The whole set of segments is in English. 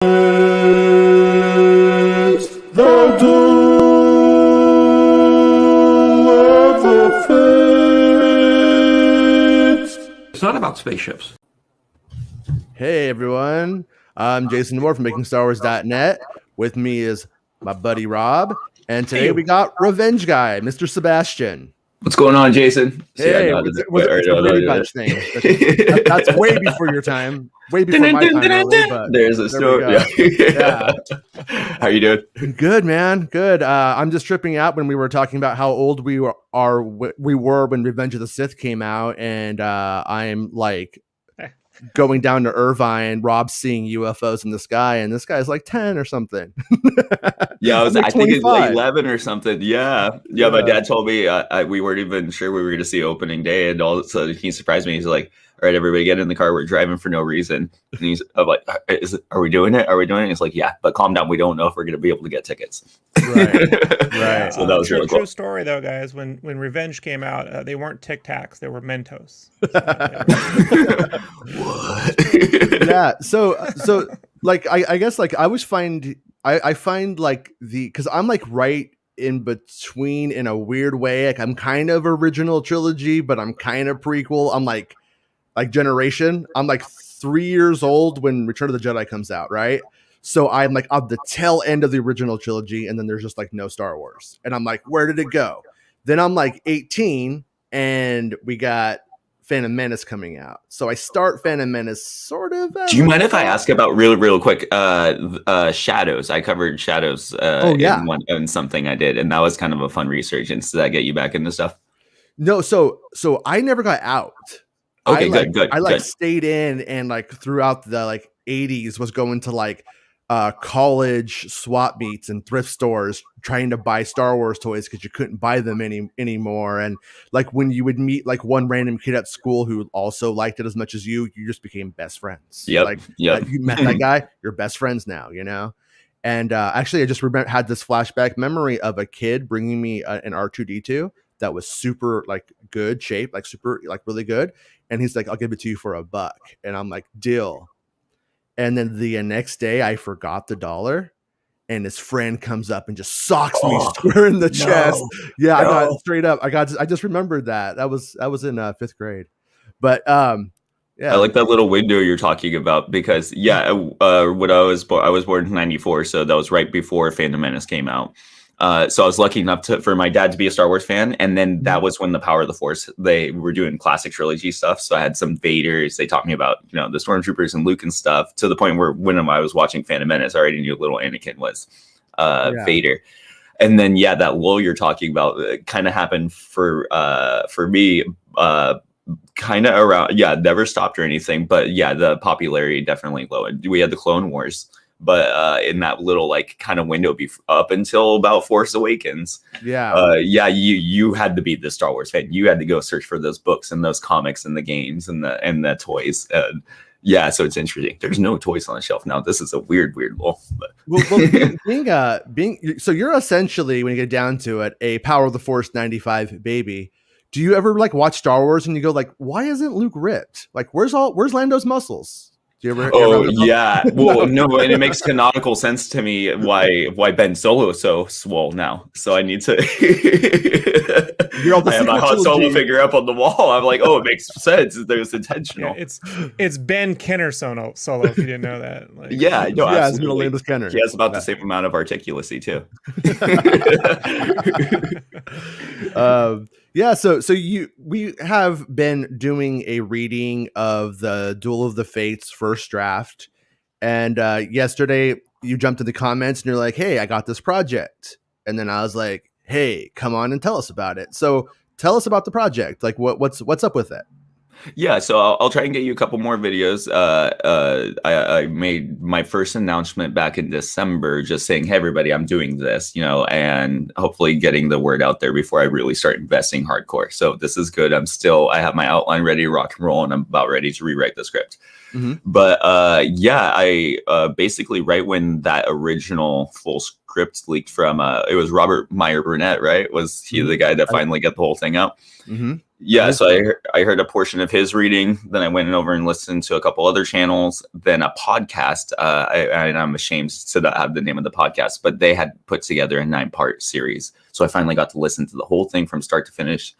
The Duel of the Fates. It's not about spaceships. Hey everyone, I'm Jason Moore from MakingStarWars.net. With me is my buddy Rob, and today we got Revenge Guy, Mr. Sebastian. What's going on, Jason? Hey, what's the Brady Bunch thing? That's way before your time. Way before my time, really, but there's a story. Yeah. How you doing? Good, man. Good. I'm just tripping out when we were talking about how old we were when Revenge of the Sith came out, and I'm like going down to Irvine, Rob's seeing UFOs in the sky, and this guy's like 10 or something. Yeah, like I think it's like 11 or something. Yeah. My dad told me we weren't even sure we were going to see opening day, and all. So he surprised me. He's like, "All right, everybody, get in the car. We're driving for no reason." And I'm like, "Are we doing it? Are we doing it?" He's like, "Yeah, but calm down. We don't know if we're going to be able to get tickets." Right. So that was really cool. True story, though, guys. When Revenge came out, they weren't Tic Tacs; they were Mentos. What? Yeah. So like I guess like I always find I find like because I'm like right in between in a weird way. Like I'm kind of original trilogy, but I'm kind of prequel. I'm like generation. I'm like 3 years old when Return of the Jedi comes out, right? So I'm like on the tail end of the original trilogy, and then there's just like no Star Wars. And I'm like, where did it go? Then I'm like 18, and we got Phantom Menace coming out. So I start Phantom Menace sort of. Do you mind if I ask about real quick? Shadows. I covered Shadows. In something I did, and that was kind of a fun resurgence. Did that get you back into stuff? No. So I never got out. Okay, good. I stayed in, and like throughout the 80s was going to like college swap meets and thrift stores trying to buy Star Wars toys because you couldn't buy them anymore. And like when you would meet like one random kid at school who also liked it as much as you just became best friends. Yep. You met that guy, you're best friends now, And actually, I just had this flashback memory of a kid bringing me an R2-D2 that was super like good shape, like super like really good. And he's like, "I'll give it to you for $1." And I'm like, "Deal." And then the next day I forgot the $1, and his friend comes up and just socks me square in the chest. Yeah, I got it straight up. I just remembered that. That was in 5th grade. But yeah. I like that little window you're talking about because when I was born in 94, so that was right before Phantom Menace came out. So I was lucky enough for my dad to be a Star Wars fan. And then that was when the Power of the Force, they were doing classic trilogy stuff. So I had some Vaders. They taught me about, the Stormtroopers and Luke and stuff, to the point where when I was watching Phantom Menace, I already knew little Anakin was Vader. And then, that lull you're talking about kind of happened for me, kind of around, never stopped or anything. But the popularity definitely lowered. We had the Clone Wars. But in that little kind of window up until about Force Awakens, you had to be the Star Wars fan. You had to go search for those books and those comics and the games and the toys. So it's interesting. There's no toys on the shelf now. This is a weird lull. Well, being so you're essentially, when you get down to it, a Power of the Force 95 baby. Do you ever watch Star Wars and you go why isn't Luke ripped? Where's Lando's muscles? Do you ever Well, no, and it makes canonical sense to me why Ben Solo is so swole now. So I need to I have my Han Solo figure up on the wall. I'm like, it makes sense. There's intentional. Yeah, it's Ben Kenner Solo, if you didn't know that. Absolutely. It's Kenner. He has about the same amount of articulacy too. So we have been doing a reading of the Duel of the Fates first draft, and yesterday you jumped in the comments and you're like, "Hey, I got this project," and then I was like, "Hey, come on and tell us about it." So tell us about the project. What's up with it? Yeah, so I'll try and get you a couple more videos. I made my first announcement back in December, just saying, "Hey, everybody, I'm doing this," and hopefully getting the word out there before I really start investing hardcore. So this is good. I have my outline ready to rock and roll, and I'm about ready to rewrite the script. Mm-hmm. But I basically, right when that original full script leaked from, it was Robert Meyer Burnett, right? Was he the guy that finally got the whole thing out? Mm-hmm. Yeah, so I heard a portion of his reading. Then I went over and listened to a couple other channels. Then a podcast. And I'm ashamed to not have the name of the podcast, but they had put together a 9-part series. So I finally got to listen to the whole thing from start to finish,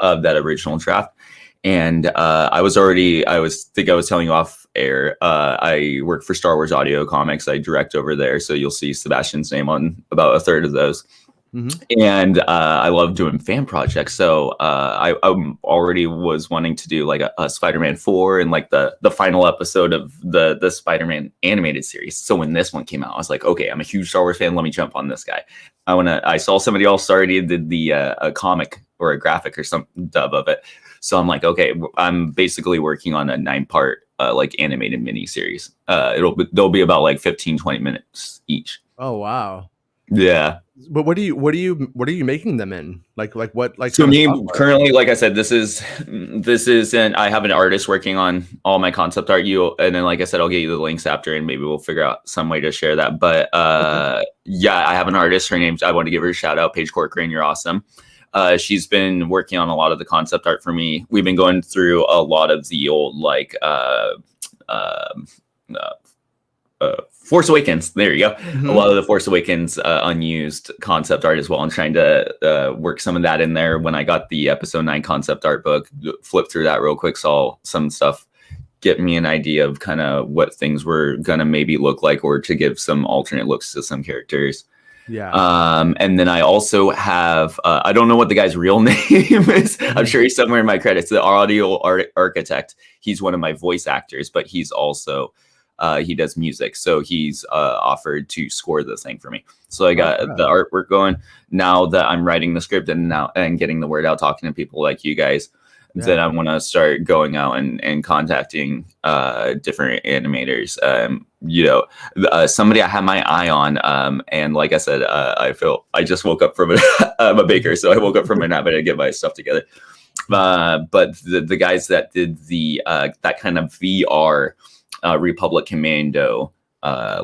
of that original draft. And I was telling you off air. I work for Star Wars Audio Comics. I direct over there, so you'll see Sebastian's name on about a third of those. Mm-hmm. And I love doing fan projects. So I already was wanting to do like a Spider-Man 4 and like the final episode of the Spider-Man animated series. So when this one came out, I was like, okay, I'm a huge Star Wars fan. Let me jump on this guy. I saw somebody else already did the a comic or a graphic or some dub of it. So I'm like, okay, I'm basically working on a 9-part like animated mini series. They'll be about like 15, 20 minutes each. Oh, wow. Yeah. But what are you making them in? Like what? Like, so me currently, like I said, this is, and I have an artist working on all my concept art. And then, like I said, I'll get you the links after, and maybe we'll figure out some way to share that. But yeah, I have an artist. Her name's, I want to give her a shout out, Paige Corcoran. You're awesome. She's been working on a lot of the concept art for me. We've been going through a lot of the old Force Awakens. There you go. Mm-hmm. A lot of the Force Awakens unused concept art as well. I'm trying to work some of that in there. When I got the episode 9 concept art book, flipped through that real quick, saw some stuff, get me an idea of kind of what things were going to maybe look like, or to give some alternate looks to some characters. Yeah. And then I also have, I don't know what the guy's real name is. I'm sure he's somewhere in my credits. The audio architect. He's one of my voice actors, but he's also, he does music. So he's offered to score this thing for me. So I got the artwork going. Now that I'm writing the script and getting the word out, talking to people like you guys, then I want to start going out and contacting different animators. Somebody I have my eye on. And like I said, I just woke up from I'm a baker, so I woke up from a nap and I get my stuff together. But the guys that did the that kind of VR Republic Commando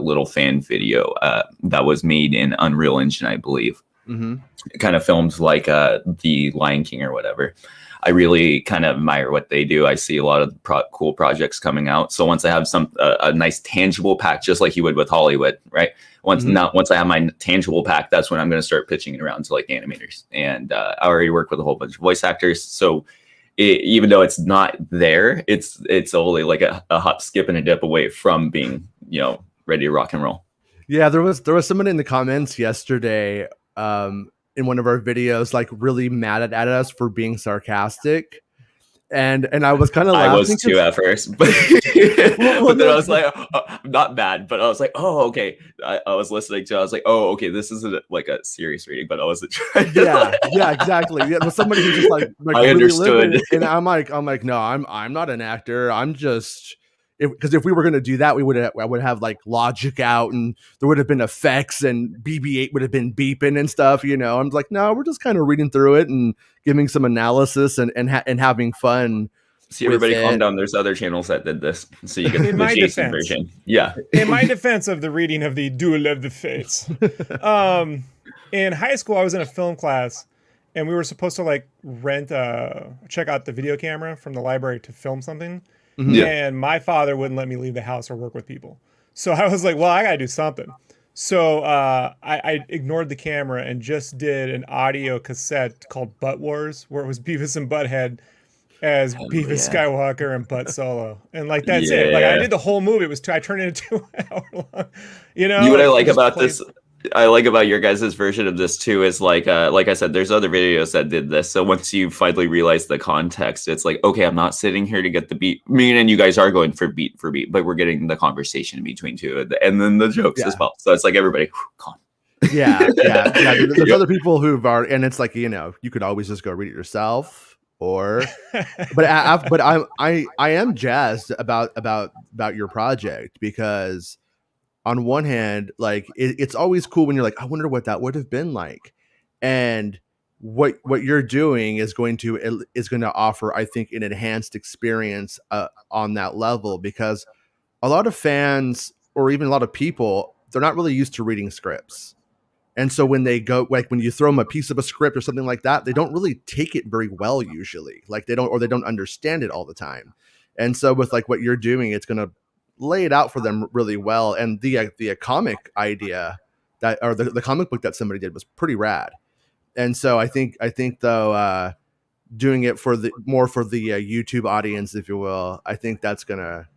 little fan video that was made in Unreal Engine, I believe. Mm-hmm. It kind of filmed like the Lion King or whatever. I really kind of admire what they do. I see a lot of cool projects coming out. So once I have a nice tangible pack, just like you would with Hollywood, right? Once I have my tangible pack, that's when I'm going to start pitching it around to like animators. And I already work with a whole bunch of voice actors. So even though it's not there, it's only like a hop, skip, and a dip away from being, ready to rock and roll. Yeah, there was someone in the comments yesterday in one of our videos, like really mad at us for being sarcastic. And I was kind of laughing. I was too at first, but, but then I was like, not bad, but I was like, oh, okay. I was listening to, I was like, oh, okay, this isn't like a serious reading, but I wasn't trying. Yeah, exactly. Yeah, but somebody who just like I really understood. And I'm like, no, I'm not an actor. I'm just, because if we were going to do that, I would have like logic out, and there would have been effects, and BB-8 would have been beeping and stuff. I'm like, no, we're just kind of reading through it and giving some analysis and having fun. See, everybody calm down. There's other channels that did this, so you get the Jason version. Yeah. In my defense of the reading of the Duel of the Fates, in high school, I was in a film class, and we were supposed to like check out the video camera from the library to film something. Mm-hmm. Yeah. And my father wouldn't let me leave the house or work with people. So I was like, well, I got to do something. So I ignored the camera and just did an audio cassette called Butt Wars, where it was Beavis and Butthead as Beavis Skywalker and Butt Solo. And like, that's it. Like I did the whole movie. I turned it into 2 hour long. What I like about this, I like about your guys' version of this too, is like I said, there's other videos that did this. So once you finally realize the context, it's like, okay, I'm not sitting here to get the beat. Me and you guys are going for beat, but we're getting the conversation in between two, and then the jokes as well. So it's like everybody, calm. Yeah. There's other people who've already, and it's like, you could always just go read it yourself, but I am jazzed about your project, because on one hand, like it's always cool when you're like, I wonder what that would have been like, and what you're doing is going to offer, I think, an enhanced experience on that level, because a lot of fans, or even a lot of people, they're not really used to reading scripts. And so when they go, like when you throw them a piece of a script or something like that, they don't really take it very well usually. Like they don't understand it all the time. And so with like what you're doing, it's going to lay it out for them really well. And the comic idea that, or the comic book that somebody did was pretty rad. And so I think though, doing it for the YouTube audience, if you will, I think that's gonna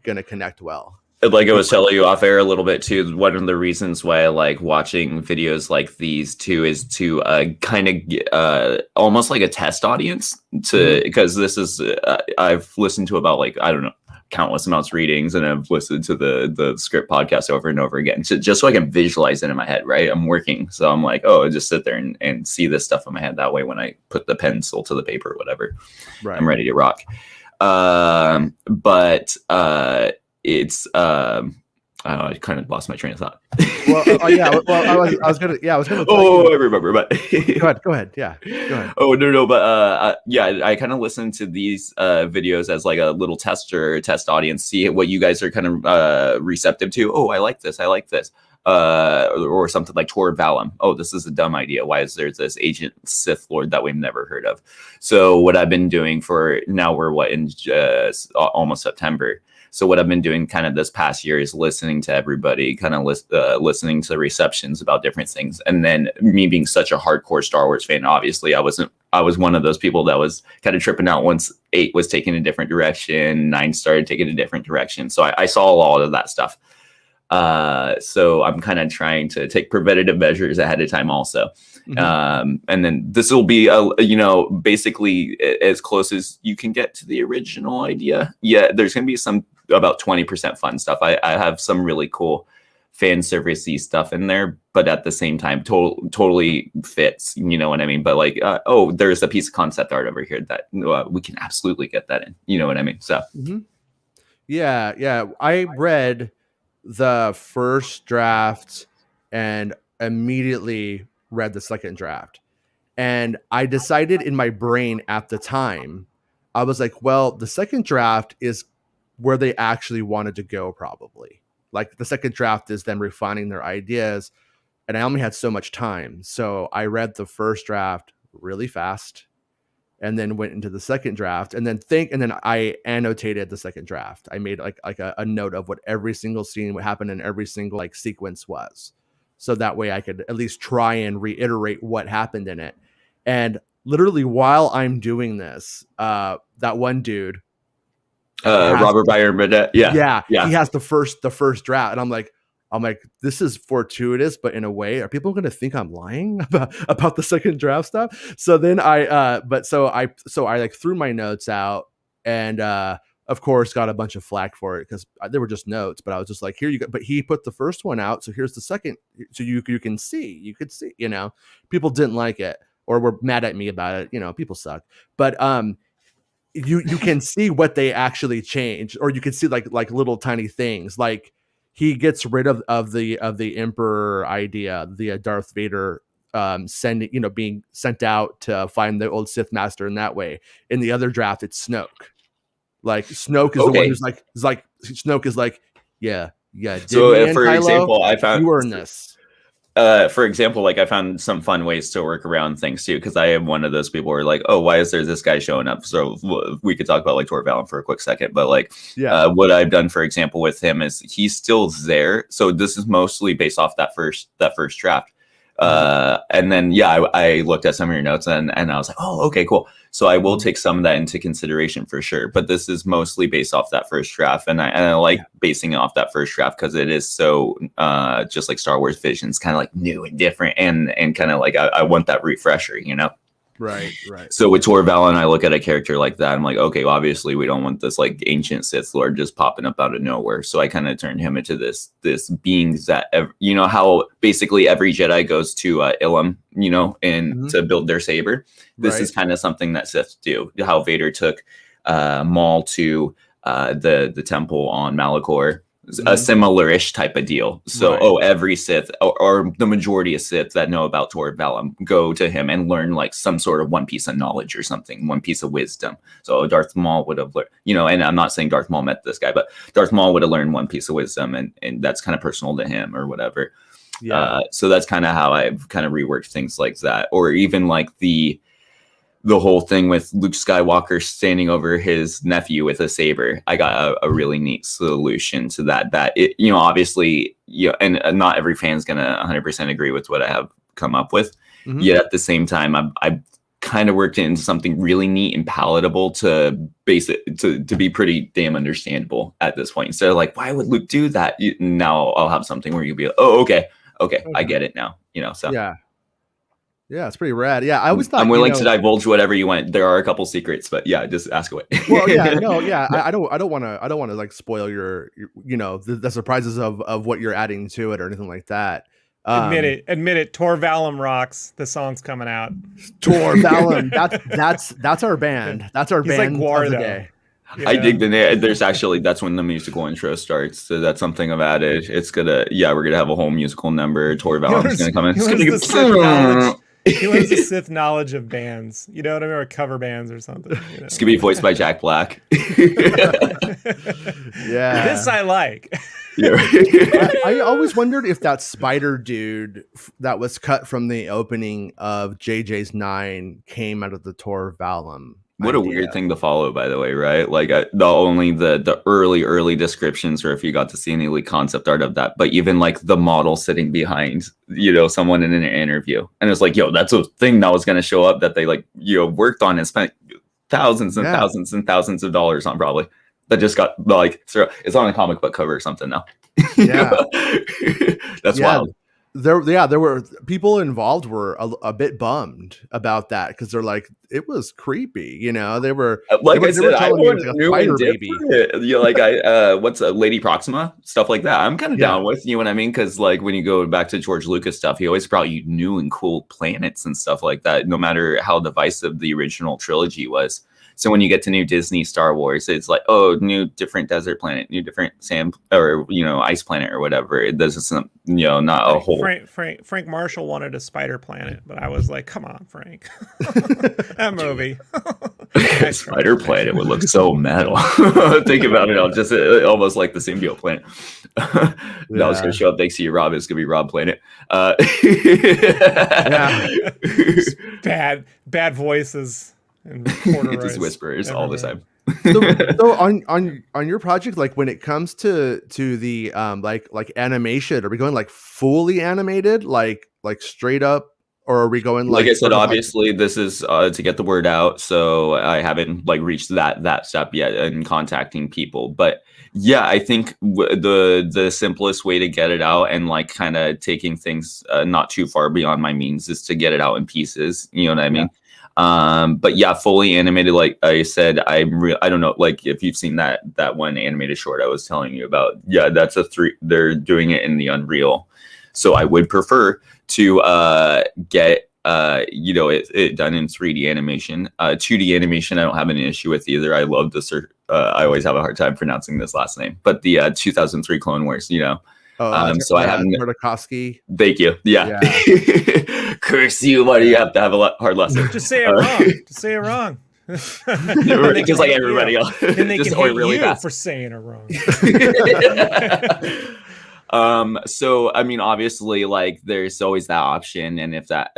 connect well. Like I was telling you off air a little bit too, one of the reasons why I like watching videos like these too is to kind of almost like a test audience to, because this is I've listened to about like, I don't know, countless amounts of readings, and I've listened to the script podcast over and over again, just so I can visualize it in my head, right? I'm working, so I'm like, oh, I just sit there and see this stuff in my head. That way when I put the pencil to the paper or whatever, right, I'm ready to rock. But it's I kind of lost my train of thought. I was gonna. Oh, I remember. But go ahead. Yeah, go ahead. Oh no. But yeah, I kind of listen to these videos as like a little test audience, see what you guys are kind of receptive to. Oh, I like this. Or something like Tor Valum. Oh, this is a dumb idea. Why is there this ancient Sith Lord that we've never heard of? So what I've been doing for now, we're in almost September. So what I've been doing kind of this past year is listening to everybody, kind of listening to receptions about different things. And then me being such a hardcore Star Wars fan, obviously I was one of those people that was kind of tripping out once 8 was taking a different direction, 9 started taking a different direction. So I saw all of that stuff. So I'm kind of trying to take preventative measures ahead of time also. And then this will be, basically as close as you can get to the original idea. Yeah, there's going to be some about 20% fun stuff. I have some really cool fan servicey stuff in there, but at the same time, totally fits, you know what I mean? But like, there's a piece of concept art over here that we can absolutely get that in, you know what I mean? So, yeah. I read the first draft and immediately read the second draft. And I decided in my brain at the time, I was like, well, the second draft is where they actually wanted to go, probably. Like the second draft is them refining their ideas. And I only had so much time. So I read the first draft really fast and then went into the second draft and then I annotated the second draft. I made like a note of what every single scene, what happened in every single like sequence was. So that way I could at least try and reiterate what happened in it. And literally while I'm doing this, that one dude, Robert Byron Burnett. Yeah. He has the first draft. And I'm like, this is fortuitous, but in a way, are people going to think I'm lying about the second draft stuff? So then I like threw my notes out and, of course, got a bunch of flack for it because they were just notes, but I was just like, here you go. But he put the first one out. So here's the second. So you could see, people didn't like it or were mad at me about it. People suck. But, you can see what they actually changed, or you can see like little tiny things. Like he gets rid of the Emperor idea, the Darth Vader being sent out to find the old Sith master in that way. In the other draft, it's Snoke. Like Snoke is the one who's like Snoke is like, yeah. So for example, I found you earn this. For example, like I found some fun ways to work around things too, because I am one of those people who are like, oh, why is there this guy showing up? So we could talk about like Tor Valum for a quick second, but like, what I've done, for example, with him is he's still there. So this is mostly based off that first draft. And then, I looked at some of your notes and I was like, oh, okay, cool. So I will take some of that into consideration for sure. But this is mostly based off that first draft. And I like basing it off that first draft because it is so just like Star Wars Visions, kind of like new and different and kind of like I want that refresher, Right. So with Tor Valum, I look at a character like that. I'm like, okay, well, obviously we don't want this like ancient Sith Lord just popping up out of nowhere. So I kind of turned him into this beings that, how basically every Jedi goes to Ilum, to build their saber. This is kind of something that Sith do. How Vader took Maul to the temple on Malachor. A similar-ish type of deal. So, every Sith or the majority of Sith that know about Tor Valum go to him and learn like some sort of one piece of knowledge or something, one piece of wisdom. So Darth Maul would have learned, and I'm not saying Darth Maul met this guy, but Darth Maul would have learned one piece of wisdom and that's kind of personal to him or whatever. So that's kind of how I've kind of reworked things like that, or even like the whole thing with Luke Skywalker standing over his nephew with a saber. I got a really neat solution to that. That it, obviously, and not every fan's gonna 100% agree with what I have come up with. Mm-hmm. Yet at the same time, I kind of worked it into something really neat and palatable to base it to be pretty damn understandable at this point. Instead of like, why would Luke do that? Now I'll have something where you'll be like, oh, okay, I get it now. So yeah, it's pretty rad. Yeah, I always thought I'm willing to divulge whatever you want. There are a couple secrets, but yeah, just ask away. Well, yeah, no, yeah, I don't want to like spoil your the surprises of what you're adding to it or anything like that. Admit it. Tor Valum rocks. The song's coming out. Tor Valum. That's our band. That's our He's band like of the day. I dig the name. There's actually, that's when the musical intro starts. So that's something I've added. It's we're gonna have a whole musical number. Tor Valum's gonna come in. He learns the Sith knowledge of bands. You know what I mean? Or cover bands or something. It's gonna be voiced by Jack Black. Yeah. This I like. Yeah. I always wondered if that spider dude that was cut from the opening of JJ's 9 came out of the Tor Valum. What a weird thing to follow, by the way, right? Like the early descriptions, or if you got to see any leak concept art of that, but even like the model sitting behind, someone in an interview, and it's like, that's a thing that was going to show up that they worked on and spent thousands and thousands and thousands of dollars on, probably. That just got it's on a comic book cover or something now. Yeah, that's wild. There were people involved were a bit bummed about that because they're like, it was creepy, they were like I said, I want a spider baby. What's Lady Proxima, stuff like that. I'm kind of down with, what I mean, because like when you go back to George Lucas stuff, he always brought you new and cool planets and stuff like that, no matter how divisive the original trilogy was. So when you get to new Disney Star Wars, it's like, new different desert planet, new different sand or ice planet or whatever. It doesn't, not a whole. Frank Marshall wanted a spider planet, but I was like, come on, Frank, that movie. Spider planet would look so metal. Think about it, just almost like the symbiote planet. That was gonna show up next to you, Rob. It's gonna be Rob Planet. Bad voices. And it just whispers all the time. So on your project, like when it comes to the like animation, are we going like fully animated, like straight up, or are we going like I said, obviously this is to get the word out, so I haven't reached that step yet in contacting people, but yeah, I think the simplest way to get it out and kind of taking things not too far beyond my means is to get it out in pieces, you know what I mean? But yeah, fully animated, like I said, I don't know, if you've seen that one animated short I was telling you about, that's they're doing it in the Unreal. So I would prefer to get it done in 3D animation. 2D animation I don't have an issue with either. I love I always have a hard time pronouncing this last name, but the 2003 Clone Wars, so I haven't. Tartakovsky. Thank you. Yeah. Curse you! Why do you have to have a hard lesson? Just say it wrong. Just say it wrong. Just like everybody else. And they can hate really you for saying it wrong. So I mean, obviously, there's always that option, and if that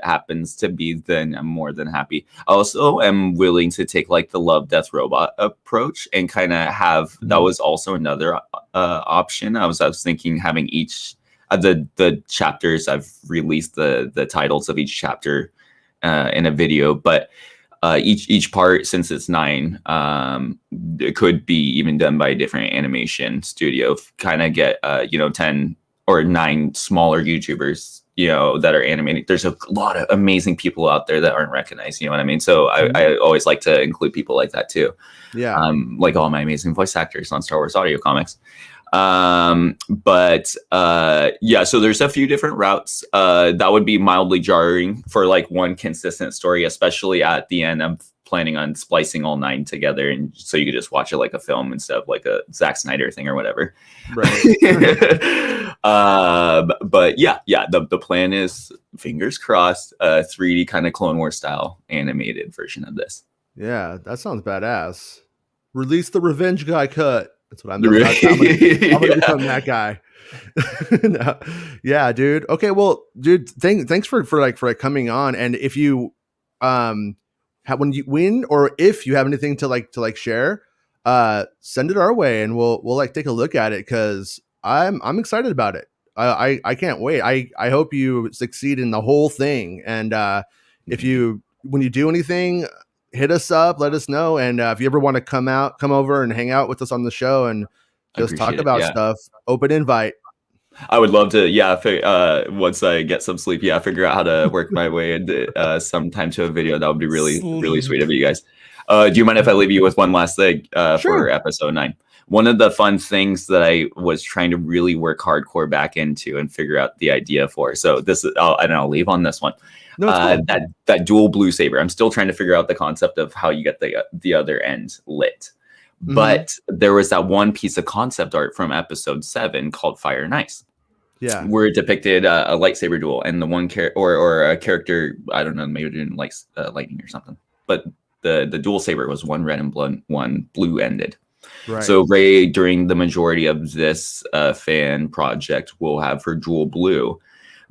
happens to be, then I'm more than happy. I also am willing to take the Love, Death, Robot approach and kind of have that was also another option. I was thinking having each the chapters. I've released the titles of each chapter in a video, but each part, since it's 9, it could be even done by a different animation studio. Kind of get 10 or 9 smaller YouTubers that are animating. There's a lot of amazing people out there that aren't recognized, you know what I mean? So I always like to include people like that too. Yeah. Like all my amazing voice actors on Star Wars audio comics. So there's a few different routes that would be mildly jarring for one consistent story, especially at the end. I'm planning on splicing all 9 together, and so you could just watch it like a film instead of like a Zack Snyder thing or whatever. Right. But the plan is, fingers crossed, 3D kind of Clone Wars style animated version of this. Yeah, that sounds badass. Release the Revenge Guy cut. That's what I'm doing. I'm gonna become that guy. No. Yeah, dude. Okay, well, dude, thanks for coming on. And if you when you win, or if you have anything to share, send it our way and we'll like take a look at it, because I'm excited about it. I can't wait. I hope you succeed in the whole thing. And if you when you do anything, hit us up, let us know. And if you ever want to come over and hang out with us on the show and just talk about stuff, open invite. I would love to, once I get some sleep, figure out how to work my way into sometime to a video. That would be really, really sweet of you guys. Do you mind if I leave you with one last thing Sure. for episode 9? One of the fun things that I was trying to really work hardcore back into and figure out the idea for. So this is, I'll leave on this one. No, it's cool. that dual blue saber. I'm still trying to figure out the concept of how you get the other end lit. But there was that one piece of concept art from episode 7 called Fire and Ice. Yeah. Where it depicted a lightsaber duel, and the one or a character, I don't know, maybe didn't like lightning or something. But the dual saber was one red and one blue ended. Right. So Rey, during the majority of this fan project, will have her dual blue.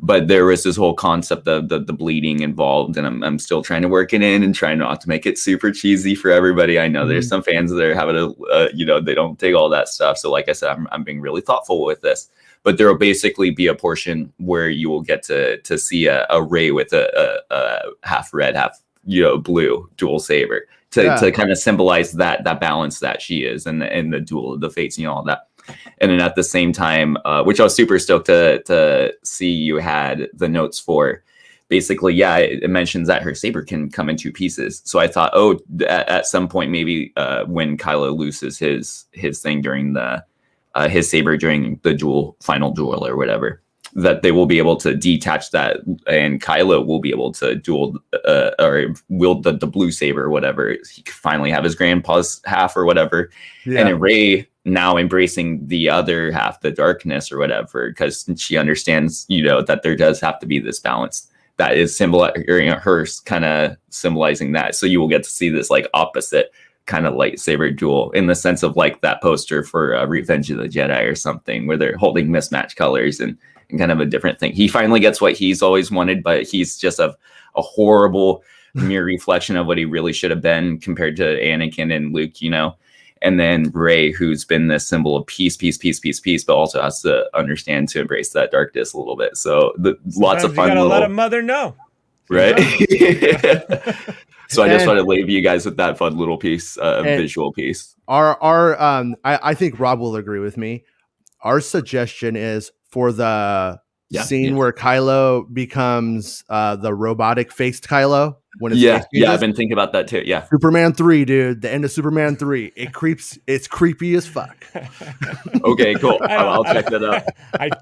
But there was this whole concept of the bleeding involved, and I'm still trying to work it in and trying not to make it super cheesy for everybody. I know there's some fans that are having they don't take all that stuff. So like I said, I'm being really thoughtful with this. But there will basically be a portion where you will get to see a Rey with a half red, half blue dual saber to kind of symbolize that balance that she is, and the duel of the fates, all that. And then at the same time, which I was super stoked to see, you had the notes for. Basically, it mentions that her saber can come in 2 pieces. So I thought, at some point, maybe when Kylo loses his thing during his saber during the final duel or whatever, that they will be able to detach that, and Kylo will be able to duel or wield the blue saber or whatever. He could finally have his grandpa's half or whatever. Yeah. And then Rey now embracing the other half, the darkness or whatever, because she understands, that there does have to be this balance that is her kind of symbolizing that. So you will get to see this like opposite kind of lightsaber duel, in the sense of like that poster for Revenge of the Jedi or something, where they're holding mismatched colors and kind of a different thing. He finally gets what he's always wanted, but he's just a horrible mere reflection of what he really should have been compared to Anakin and Luke, And then Rey, who's been this symbol of peace, but also has to understand to embrace that darkness a little bit. So lots of fun. You gotta let a mother know, right? So I just want to leave you guys with that fun little piece, visual piece. I think Rob will agree with me. Our suggestion is for the scene where Kylo becomes the robotic faced Kylo. When it's I've been thinking about that too. Yeah, Superman 3, dude. The end of Superman 3. It's creepy as fuck. Okay, cool. I'll check that out.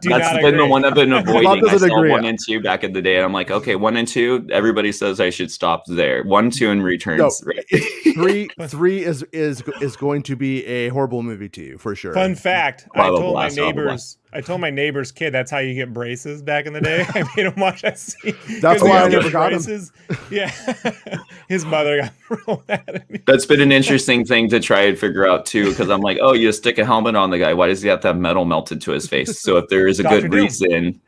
That's been the one I've been avoiding. I saw agree. 1 and 2 back in the day, and I'm like, okay, 1 and 2. Everybody says I should stop there. 1, 2, and returns. No, 3 is going to be a horrible movie to you for sure. Fun fact: I told my neighbor's kid that's how you get braces back in the day. I made him watch that scene. That's why I never got braces. Yeah. His mother got real mad at me. That's been an interesting thing to try and figure out too, because I'm like, you just stick a helmet on the guy. Why does he have to have metal melted to his face? So if there is a good reason,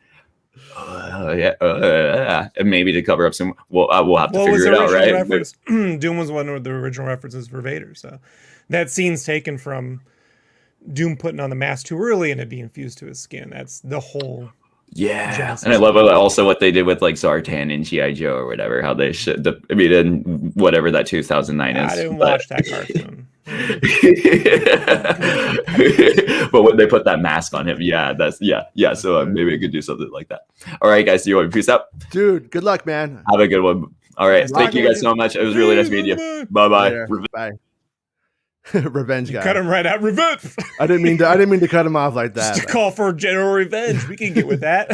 and maybe to cover up some, we'll have to figure it out, right? Doom was one of the original references for Vader, so that scene's taken from Doom putting on the mask too early and it being fused to his skin. That's the whole. Yeah, and I love also what they did with like Zartan and G.I. Joe or whatever. How they and whatever that 2009 is. I didn't watch that cartoon. But when they put that mask on him, So maybe I could do something like that. All right, guys, do you want to peace out? Dude, good luck, man. Have a good one. All right, thank you guys so much. It was really nice meeting you. Bye. Bye. Revenge guy. Cut him right out. Revenge. I didn't mean to cut him off like that. Just call for general revenge. We can get with that.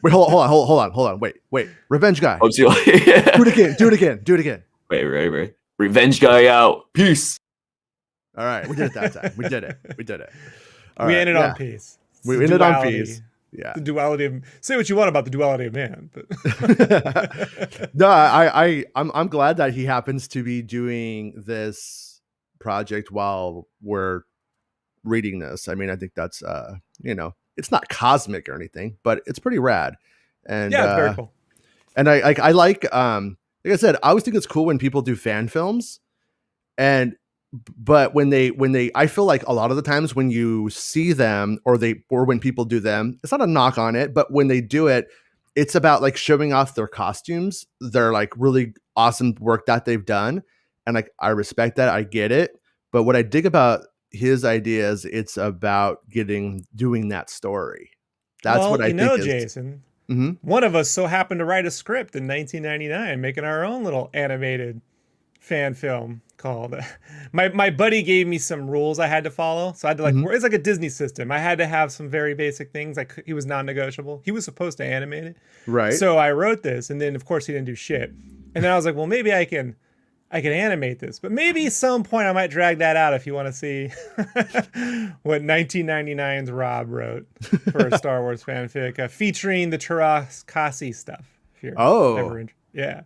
Wait, hold on. Wait. Revenge guy. Do it again. Wait. Revenge guy out. Peace. All right, we did it that time. We did it. We ended on peace. We ended on peace. Yeah. The duality of, say what you want about the duality of man, but no, I'm glad that he happens to be doing this project while we're reading this. I mean, I think that's it's not cosmic or anything, but it's pretty rad. And Yeah, it's very cool. And I like I said, I always think it's cool when people do fan films, and but when they I feel like a lot of the times when you see them or when people do them, it's not a knock on it, but when they do it, it's about like showing off their costumes, their like really awesome work that they've done. And like I respect that, I get it. But what I dig about his ideas, it's about doing that story. That's what I think is, Jason. Mhm. One of us so happened to write a script in 1999, making our own little animated fan film called. My buddy gave me some rules I had to follow, so I had to like. Mhm. It's like a Disney system. I had to have some very basic things. Like he was non-negotiable. He was supposed to animate it, Right. so I wrote this, and then of course he didn't do shit. And then I was like, well, maybe I can animate this, but maybe at some point I might drag that out if you want to see what 1999's Rob wrote for a Star Wars fanfic featuring the Taras stuff. If you're ever yeah,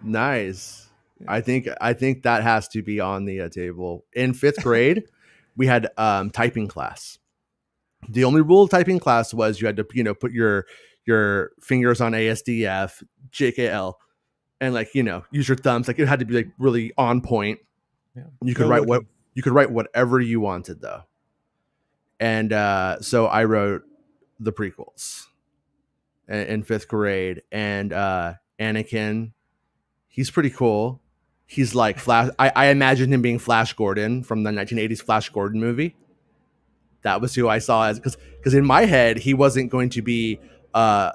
nice. I think that has to be on the table. In 5th grade, we had typing class. The only rule of typing class was you had to put your fingers on ASDF, JKL, and like use your thumbs. Like it had to be like really on point. Yeah. You could write whatever you wanted though. And so I wrote the prequels in 5th grade, and Anakin, he's pretty cool. He's like Flash. I imagine him being Flash Gordon from the 1980s Flash Gordon movie. That was who I saw as, because in my head he wasn't going to be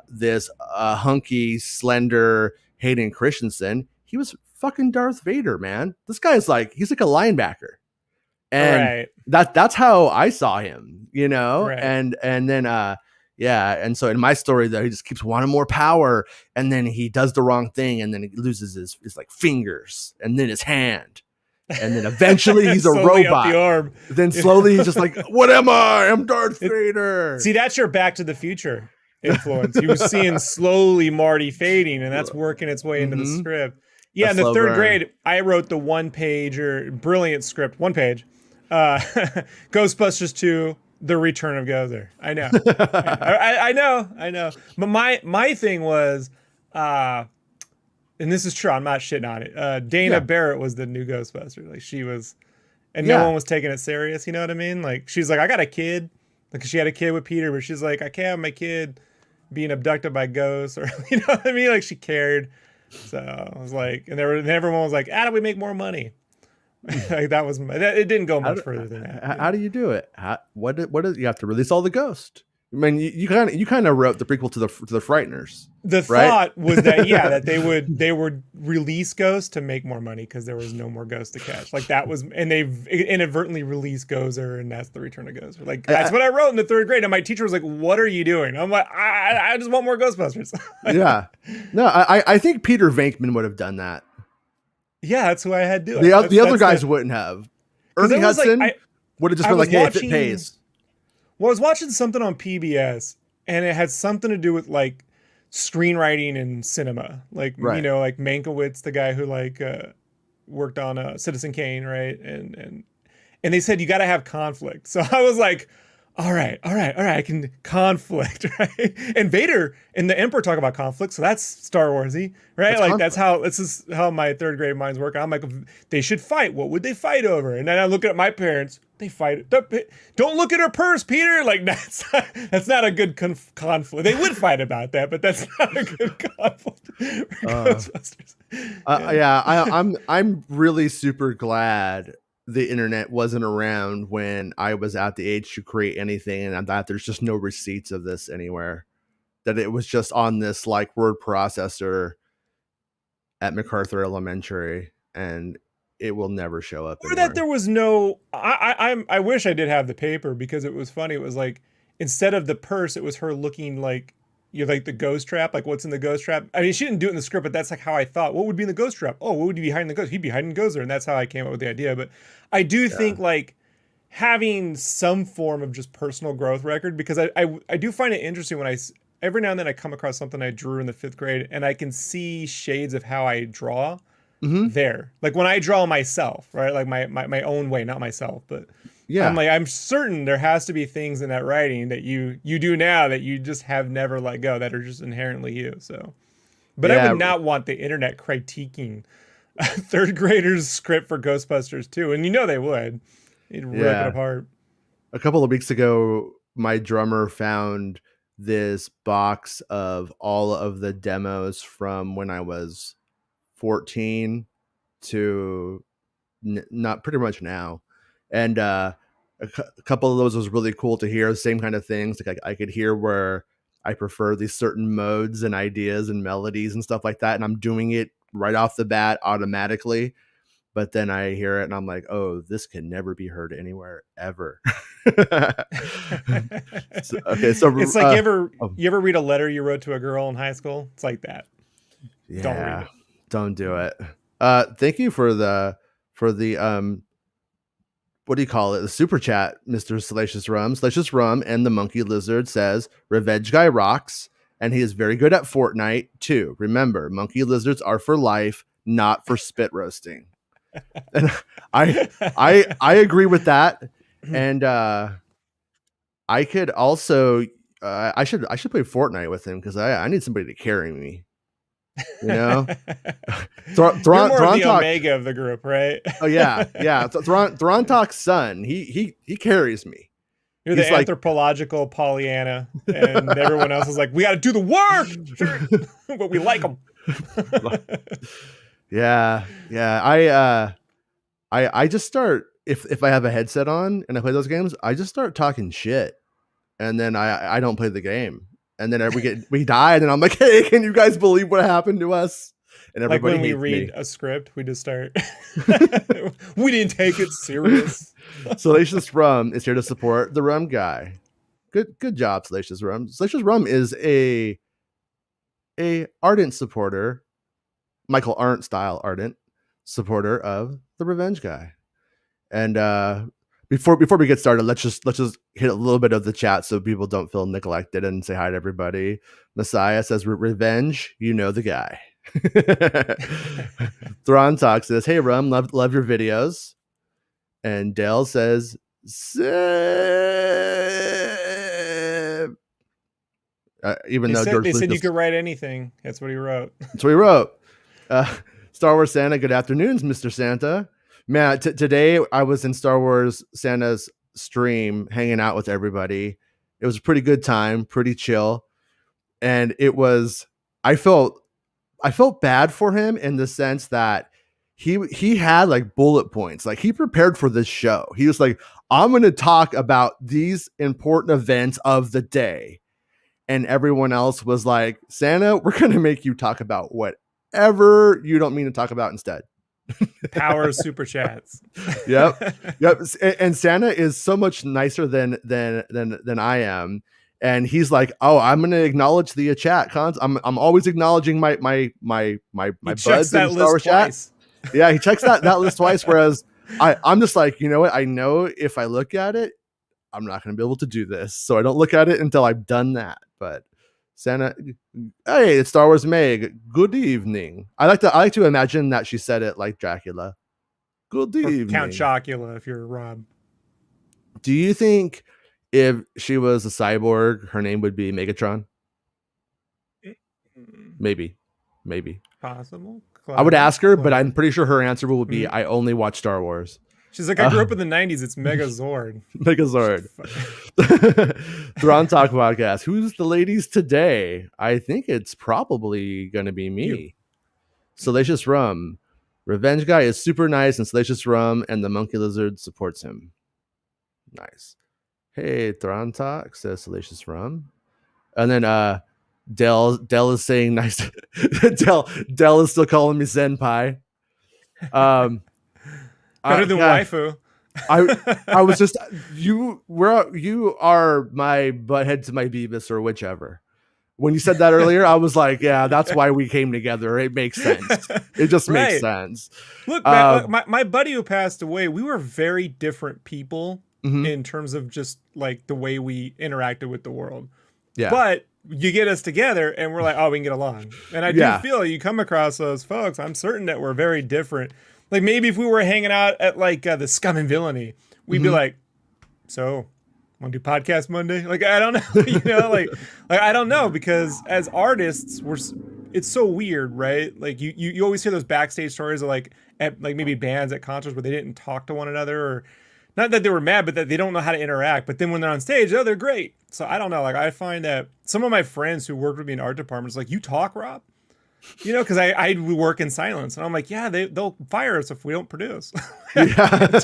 this hunky, slender Hayden Christensen. He was fucking Darth Vader, man. This guy's like, he's like a linebacker, and that's how I saw him, Right. And then yeah, and so in my story though, he just keeps wanting more power, and then he does the wrong thing, and then he loses his like fingers, and then his hand, and then eventually he's a robot. Up the arm. Then slowly he's just like, what am I? I'm Darth Vader. See, that's your Back to the Future influence. You were seeing slowly Marty fading, and that's working its way into the script. Yeah, in the 3rd grade, I wrote the brilliant script, 1 page, Ghostbusters 2, The Return of Gozer. I know. I know. But my thing was, and this is true, I'm not shitting on it. Dana Barrett was the new Ghostbuster. Like she was, and no one was taking it serious. You know what I mean? Like she's like, I got a kid. Like she had a kid with Peter, but she's like, I can't have my kid being abducted by ghosts, or you know what I mean? Like she cared. So I was like, and everyone was like, how do we make more money? Like that was it didn't go much further than that. How do you do it? What is you have to release all the ghosts? I mean, you kind of wrote the prequel to the Frighteners. The thought was that that they would release ghosts to make more money because there was no more ghosts to catch. Like that was, and they've inadvertently released Gozer, and that's the Return of Gozer. Like that's what I wrote in the 3rd grade, and my teacher was like, "What are you doing?" I'm like, "I just want more Ghostbusters." Yeah, no, I think Peter Venkman would have done that. Yeah, that's who I had do it. The other guys wouldn't have. Ernie Hudson would have just been like, "Hey, if it pays." Well, I was watching something on PBS, and it had something to do with like screenwriting and cinema, like like Mankiewicz, the guy who like worked on Citizen Kane, right? And they said you got to have conflict. So I was like, all right, I can conflict, right? And Vader and the Emperor talk about conflict, so that's Star Warsy, right? This is how my 3rd grade minds work. I'm like, they should fight. What would they fight over? And then I look at my parents. They fight. Don't look at her purse, Peter. Like that's not a good conflict. They would fight about that, but that's not a good conflict for Ghostbusters. I'm really super glad the internet wasn't around when I was at the age to create anything, and that there's just no receipts of this anywhere. That it was just on this like word processor at MacArthur Elementary, and it will never show up. Or that there was no. I wish I did have the paper because it was funny. It was like instead of the purse, it was her looking like like the ghost trap, like what's in the ghost trap. I mean, she didn't do it in the script, but that's like how I thought. What would be in the ghost trap? Oh, what would be hiding the ghost? He'd be hiding Gozer, and that's how I came up with the idea. But I do think like having some form of just personal growth record, because I do find it interesting when every now and then I come across something I drew in the 5th grade, and I can see shades of how I draw there. Like when I draw myself, right? Like my own way, not myself, but Yeah. I'm like, I'm certain there has to be things in that writing that you do now that you just have never let go, that are just inherently you. So, but I Yeah. would not want the internet critiquing a third grader's script for Ghostbusters 2. And they would. They'd rip it apart. A couple of weeks ago, my drummer found this box of all of the demos from when I was 14 to not pretty much now. And a couple of those was really cool to hear. The same kind of things. Like I could hear where I prefer these certain modes and ideas and melodies and stuff like that. And I'm doing it right off the bat automatically. But then I hear it and I'm like, oh, this can never be heard anywhere ever. So it's like you ever read a letter you wrote to a girl in high school? It's like that. Yeah, don't read it. Don't do it. Thank you for the what do you call it? The super chat, Mr. Salacious Rum. Salacious Rum and the Monkey Lizard says Revenge Guy rocks, and he is very good at Fortnite too. Remember, Monkey Lizards are for life, not for spit roasting. And I agree with that. And I could also I should play Fortnite with him because I need somebody to carry me. You know, You're more the Omega of the group, right? Oh yeah. Throntalk's son. He carries me. You're the anthropological Pollyanna, and everyone else is like, we got to do the work, sure, but we like them. Yeah. I just start if I have a headset on and I play those games, I just start talking shit, and then I don't play the game. And then we die, and then I'm like, hey, can you guys believe what happened to us? And everybody, like when we read a script, we just start. We didn't take it serious. Salacious Rum is here to support the Rum Guy. Good job, Salacious Rum. Salacious Rum is a ardent supporter, Michael Arndt style ardent supporter of the Revenge Guy. And before we get started, let's just hit a little bit of the chat so people don't feel neglected and say hi to everybody. Messiah says, Revenge, you know the guy. Thron Talk says, hey Rum, love your videos. And Dale says, even though they said you could write anything. That's what he wrote. That's what he wrote. Star Wars Santa, good afternoons, Mr. Santa. Man, today I was in Star Wars Santa's stream hanging out with everybody. It was a pretty good time, pretty chill. And I felt bad for him in the sense that he had like bullet points. Like he prepared for this show. He was like, I'm going to talk about these important events of the day. And everyone else was like, Santa, we're going to make you talk about whatever you don't mean to talk about instead. Power super chats. Yep. And Santa is so much nicer than I am. And he's like, "Oh, I'm going to acknowledge the chat. Cons. I'm always acknowledging my buds in Star Wars chat." Yeah, he checks that list twice. Whereas I'm just like, you know what? I know if I look at it, I'm not going to be able to do this, so I don't look at it until I've done that. But Santa, hey, it's Star Wars Meg. Good evening. I like to imagine that she said it like Dracula. Good evening. Count Chocula if you're Rob. Do you think if she was a cyborg, her name would be Megatron? Maybe. Possible. I would ask her, but I'm pretty sure her answer will be, I only watch Star Wars. She's like, I grew up in the 90s. It's Megazord. Megazord. Thron Talk Podcast. Who's the ladies today? I think it's probably going to be me. You. Salacious Rum. Revenge Guy is super nice, and Salacious Rum and the Monkey Lizard supports him. Nice. Hey, Thron Talk, says Salacious Rum. And then Dell is saying nice. Dell is still calling me Senpai. Better than waifu. I was just you are my butthead to my Beavis or whichever. When you said that earlier, I was like, yeah, that's why we came together. It makes sense. It just makes sense. Look, man, my buddy who passed away, we were very different people in terms of just like the way we interacted with the world. Yeah. But you get us together and we're like, oh, we can get along. And I do feel you come across those folks. I'm certain that we're very different. Like maybe if we were hanging out at like the Scum and Villainy, we'd be like, so want to do podcast Monday? Like, I don't know, you know, like I don't know, because as artists, it's so weird, right? Like you always hear those backstage stories of like at like maybe bands at concerts where they didn't talk to one another, or not that they were mad, but that they don't know how to interact. But then when they're on stage, oh, they're great. So I don't know. Like, I find that some of my friends who worked with me in art departments, like, you talk, Rob? You know, because I work in silence, and I'm like, yeah, they'll fire us if we don't produce. Yeah.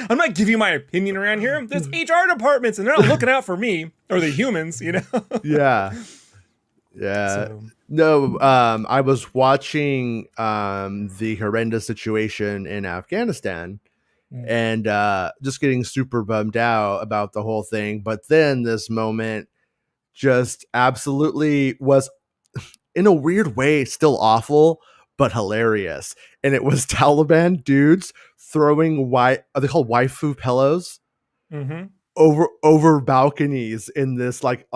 I'm not giving you my opinion around here. There's HR departments, and they're not looking out for me or the humans, you know. Yeah. So, No, I was watching the horrendous situation in Afghanistan and just getting super bummed out about the whole thing. But then this moment just absolutely was, in a weird way, still awful, but hilarious. And it was Taliban dudes throwing are they called waifu pillows? mm-hmm. over balconies in this like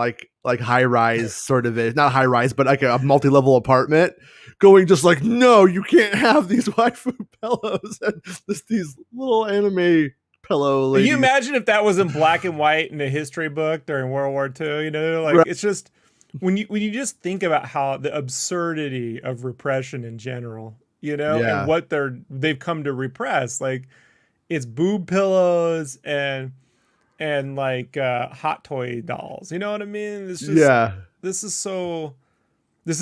high rise sort of not high rise, but like a multi-level apartment, going just like, no, you can't have these waifu pillows and these little anime pillow ladies. Can you imagine if that was in black and white in a history book during World War II? You know, like, Right. It's just when you just think about how the absurdity of repression in general, you know, Yeah. and what they've come to repress, like, it's boob pillows and like hot toy dolls. You know what I mean? It's just, Yeah. this is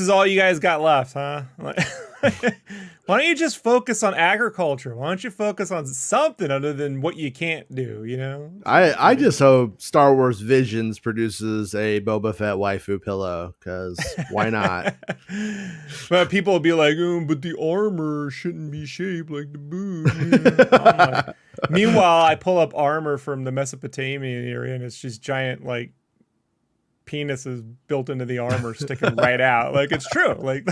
all you guys got left, huh? Like, why don't you just focus on agriculture? Why don't you focus on something other than what you can't do, you know? I just hope Star Wars Visions produces a Boba Fett waifu pillow, because why not? But people will be like, oh, but the armor shouldn't be shaped like the boob. You know? I'm like, meanwhile, I pull up armor from the Mesopotamian area, and it's just giant, like, penises built into the armor sticking right out. Like, it's true. Like,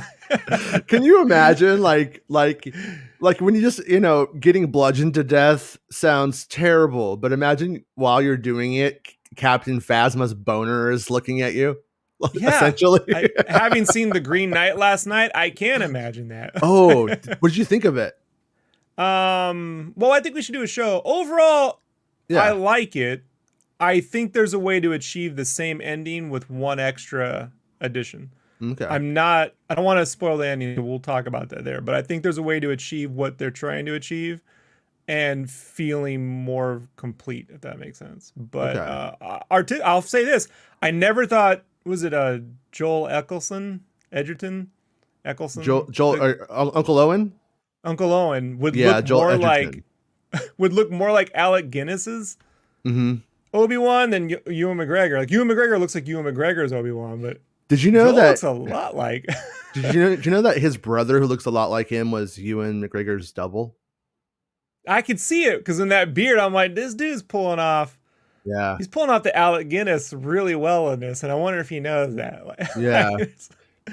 Can you imagine like when you just, you know, getting bludgeoned to death sounds terrible, but imagine while you're doing it, Captain Phasma's boner is looking at you. yeah, Essentially. having seen The Green Knight last night, I can't imagine that. Oh, what did you think of it? Well, I think we should do a show. Overall, Yeah. I like it. I think there's a way to achieve the same ending with one extra addition. Okay. I don't want to spoil the ending. We'll talk about that there, but I think there's a way to achieve what they're trying to achieve and feeling more complete, if that makes sense. But Okay. I'll say this. I never thought, was it Joel Eccleston? Edgerton? Eccleston? Joel or Uncle Owen? Uncle Owen would Yeah, look Joel more Edgerton. would look more like Alec Guinness's Obi-Wan than Ewan McGregor. Like, Ewan McGregor looks like Ewan McGregor's Obi-Wan, but Did you know Joel that looks a lot like. did you know that his brother, who looks a lot like him, was Ewan McGregor's double? I could see it because in that beard, I'm like, this dude's pulling off. Yeah. He's pulling off the Alec Guinness really well in this, and I wonder if he knows that. Yeah.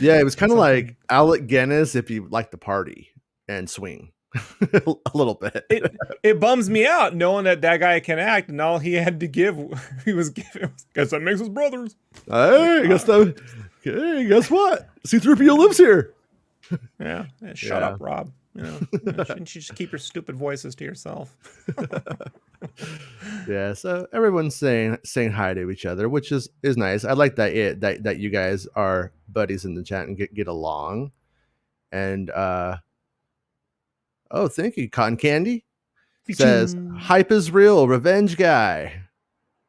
Yeah, it was kind of like Alec Guinness if you like the party and swing a little bit. It bums me out knowing that guy can act, and all he had to give, he was giving. Guess that makes us brothers. Hey, guess what? C-3PO lives here. Yeah. Shut up, Rob. You know, shouldn't you just keep your stupid voices to yourself? Yeah, so everyone's saying hi to each other, which is nice. I like that you guys are buddies in the chat and get along. And oh, thank you, Cotton Candy. Says hype is real, revenge guy.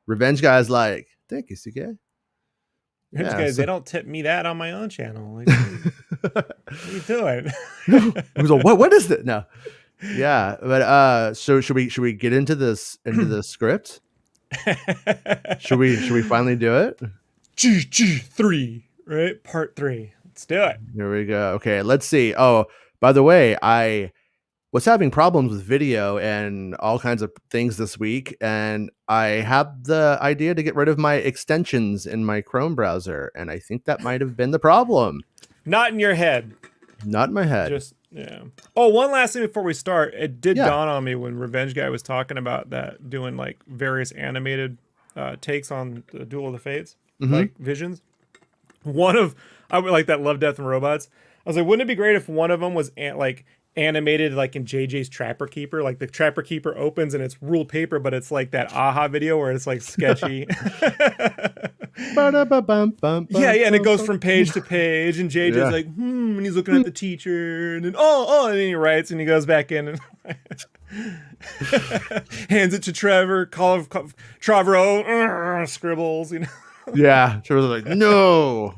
Revenge guy's like, thank you, CK. Guys, they don't tip me that on my own channel. Like, what are you doing? What is it? No. Yeah, but so should we get into the script? Should we finally do it? GG3, right? Part 3. Let's do it. Here we go. Okay, let's see. Oh, by the way, I was having problems with video and all kinds of things this week, and I had the idea to get rid of my extensions in my Chrome browser, and I think that might have been the problem. Not in your head. Not in my head. Just, yeah. Oh, one last thing before we start. It did dawn on me when Revenge Guy was talking about that, doing like various animated takes on the Duel of the Fates, like visions. I would like that Love, Death, and Robots. I was like, wouldn't it be great if one of them was like animated like in JJ's Trapper Keeper. Like the Trapper Keeper opens and it's ruled paper, but it's like that aha video where it's like sketchy. Yeah, and it goes from page to page, and JJ's like, and he's looking at the teacher, and then and then he writes, and he goes back in and hands it to Trevor. Trevor scribbles, Yeah, Trevor's like, no.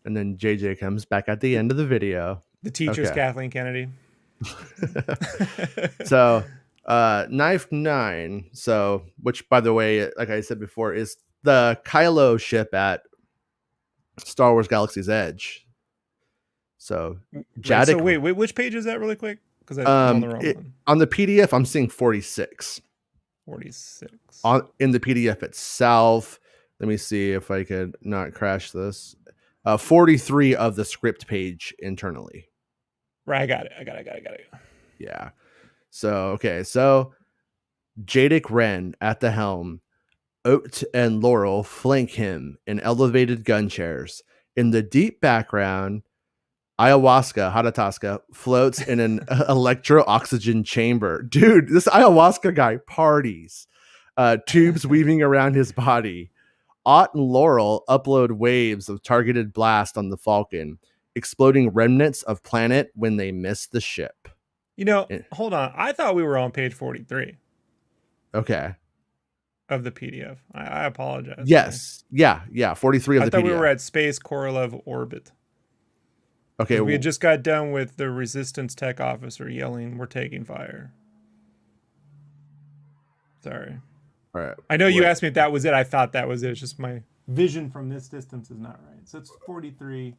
And then JJ comes back at the end of the video. The teacher's Kathleen Kennedy. So, Knife 9. So, which, by the way, like I said before, is the Kylo ship at Star Wars Galaxy's Edge. So, Right, so wait, which page is that really quick? Because I'm on the wrong one. On the PDF, I'm seeing 46. 46. In the PDF itself, let me see if I could not crash this. 43 of the script page internally. Right, I got it. Yeah. So, okay. So, Jadic Wren at the helm. Oat and Laurel flank him in elevated gun chairs. In the deep background, Ayahuasca, Hadataska, floats in an electro-oxygen chamber. Dude, this Ayahuasca guy parties. Tubes weaving around his body. Ott and Laurel upload waves of targeted blast on the Falcon, exploding remnants of planet when they miss the ship. Hold on. I thought we were on page 43. Okay. Of the PDF. I apologize. Yes. Yeah. 43 of the PDF. I thought we were at Space Korolev Orbit. Okay. We had just got done with the Resistance Tech officer yelling, "We're taking fire." Sorry. All right. I know you asked me if that was it. I thought that was it. It's just my vision from this distance is not right. So it's 43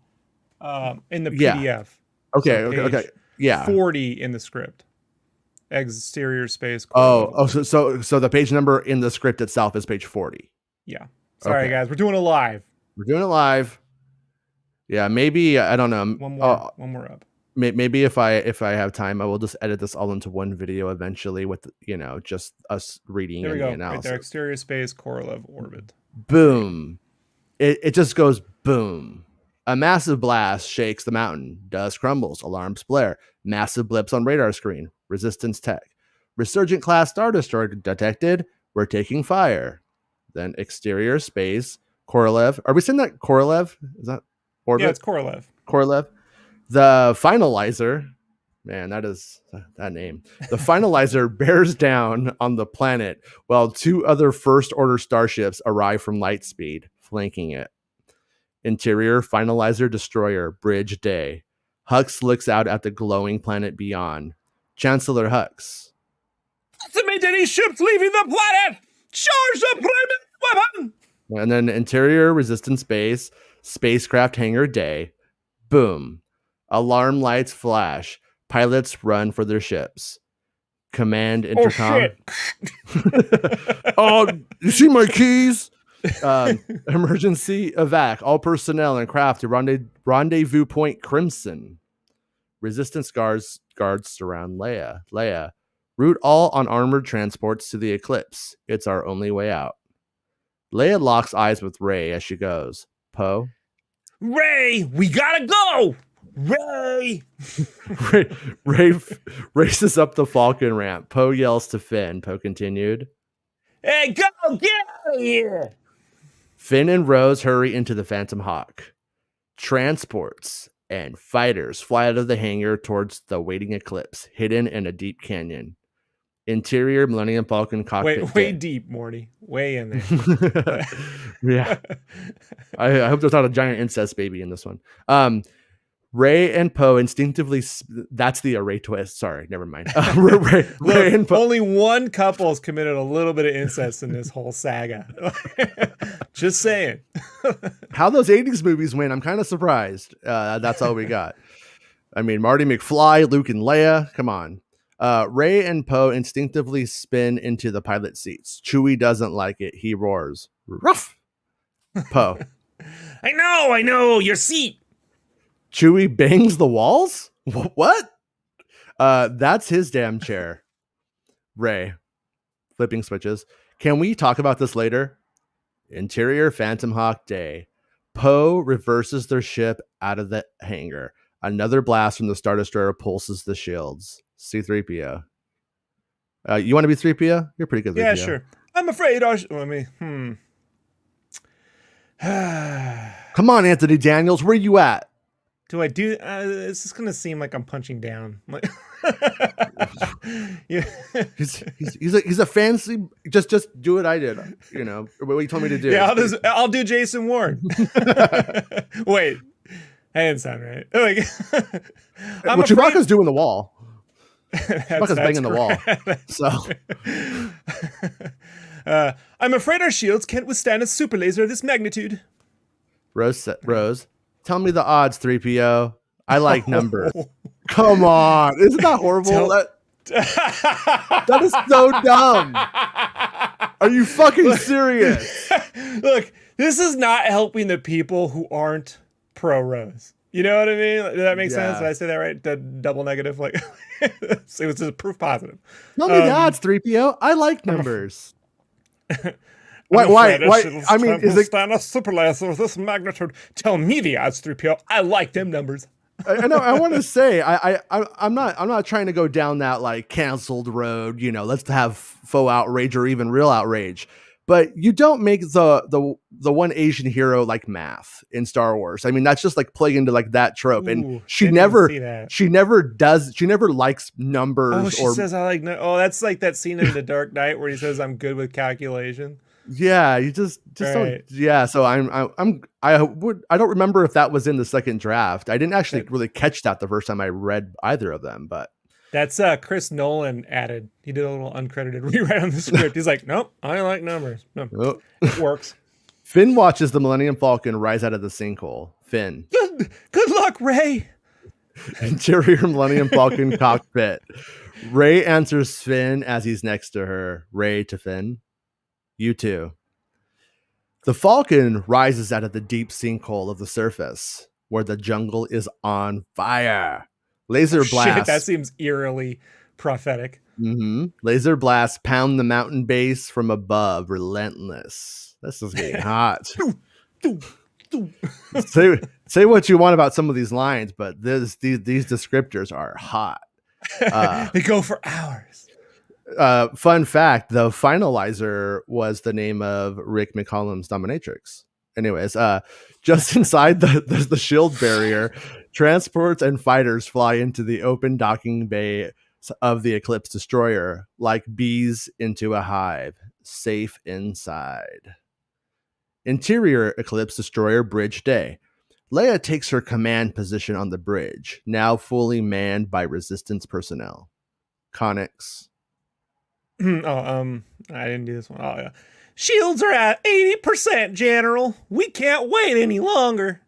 in the PDF. Yeah. Okay. So okay. Yeah. 40 in the script. Exterior space. So the page number in the script itself is page 40. Yeah. Sorry, guys. We're doing it live. Yeah. Maybe I don't know. One more up. Maybe if I have time, I will just edit this all into one video eventually with just us reading. There we and go. the analysis. Right there. Exterior space Korolev orbit. Boom. It just goes boom. A massive blast shakes the mountain. Dust crumbles. Alarms blare. Massive blips on radar screen. Resistance tech. Resurgent class Star Destroyer detected. We're taking fire. Then exterior space. Korolev. Are we saying that Korolev? Is that orbit? Yeah, it's Korolev. Korolev. The Finalizer. Man, that is that name. The Finalizer bears down on the planet while two other First Order starships arrive from Lightspeed, flanking it. Interior Finalizer Destroyer, Bridge Day. Hux looks out at the glowing planet beyond. Chancellor Hux. Decimate any ships leaving the planet! Charge the primary weapon! And then Interior Resistance Base, Spacecraft Hangar Day. Boom. Alarm lights flash. Pilots run for their ships. Command intercom. Oh, you see my keys? Emergency evac. All personnel and craft to rendezvous point Crimson. Resistance guards surround Leia. Route all unarmored transports to the Eclipse. It's our only way out. Leia locks eyes with Rey as she goes. Poe. Rey, we gotta go! Rey races up the Falcon ramp. Poe yells to Finn. Poe continued. Hey, go! Get out of here! Finn and Rose hurry into the Phantom Hawk. Transports and fighters fly out of the hangar towards the waiting Eclipse, hidden in a deep canyon. Interior Millennium Falcon cockpit. Way deep, Morty. Way in there. Yeah. I hope there's not a giant incest baby in this one. Rey and Poe instinctively. That's the array twist. Sorry, never mind. Rey and Poe. Only one couple's committed a little bit of incest in this whole saga. Just saying. How those 80s movies win, I'm kind of surprised. That's all we got. I mean, Marty McFly, Luke and Leia. Come on. Rey and Poe instinctively spin into the pilot seats. Chewie doesn't like it. He roars. Ruff. Poe. I know. Your seat. Chewie bangs the walls? What? That's his damn chair. Rey. Flipping switches. Can we talk about this later? Interior Phantom Hawk Day. Poe reverses their ship out of the hangar. Another blast from the Star Destroyer pulses the shields. C-3PO. You want to be 3PO? You're pretty good. 3PO. Yeah, sure. I'm afraid Come on, Anthony Daniels. Where you at? do I do? It's just gonna seem like I'm punching down. Like, yeah. He's a fancy. Just do what I did. You know what you told me to do. Yeah, I'll do Jason Ward. Wait, that didn't sound right. Like, what Chewbacca's doing the wall. Chewbacca's banging the wall. So, I'm afraid our shields can't withstand a super laser of this magnitude. Rose, tell me the odds, 3PO. I like numbers. Come on, isn't that horrible? That is so dumb. Are you fucking serious? Look, this is not helping the people who aren't pro Rose. You know what I mean? Does that make sense? Did I say that right? The double negative, like it was just proof positive. Tell me the odds, 3PO. I like numbers. Why? I mean, is it stand a super laser of this magnitude? Tell me the odds, 3PO. I like them numbers. I know. I want to say I'm not trying to go down that like canceled road. You know, let's have faux outrage or even real outrage. But you don't make the one Asian hero like math in Star Wars. I mean, that's just like playing into like that trope. And she never likes numbers. Oh, she says I like. That's like that scene in The Dark Knight where he says I'm good with calculation. Yeah, you just right. Don't. Yeah, so I don't remember if that was in the second draft. I didn't actually really catch that the first time I read either of them, but. That's Chris Nolan added. He did a little uncredited rewrite on the script. He's like, nope, I like numbers. No, it works. Finn watches the Millennium Falcon rise out of the sinkhole. Finn. Good luck, Rey. Interior Millennium Falcon cockpit. Rey answers Finn as he's next to her. Rey to Finn. You too. The Falcon rises out of the deep sinkhole of the surface, where the jungle is on fire. Laser blast. Shit, that seems eerily prophetic. Mm-hmm. Laser blasts pound the mountain base from above, relentless. This is getting hot. Say what you want about some of these lines, but these descriptors are hot. They go for hours. Fun fact: the Finalizer was the name of Rick McCollum's dominatrix. Anyways, just inside the shield barrier, transports and fighters fly into the open docking bay of the Eclipse destroyer like bees into a hive, safe inside. Interior Eclipse destroyer bridge day. Leia takes her command position on the bridge, now fully manned by Resistance personnel. Connix. I didn't do this one. Oh yeah. Shields are at 80%, General. We can't wait any longer.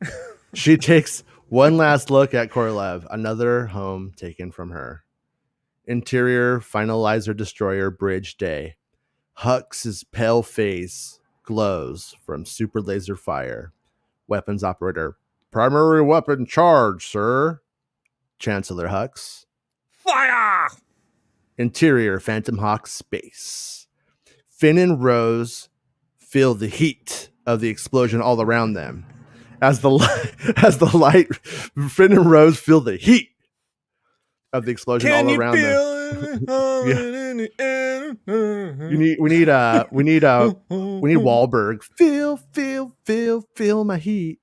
She takes one last look at Korolev, another home taken from her. Interior Finalizer Destroyer Bridge Day. Hux's pale face glows from super laser fire. Weapons operator. Primary weapon charge, sir. Chancellor Hux. Fire! Interior Phantom Hawk Space. Finn and Rose feel the heat of the explosion all around them. As the light, Finn and Rose feel the heat of the explosion all around them. We need Wahlberg. Feel my heat.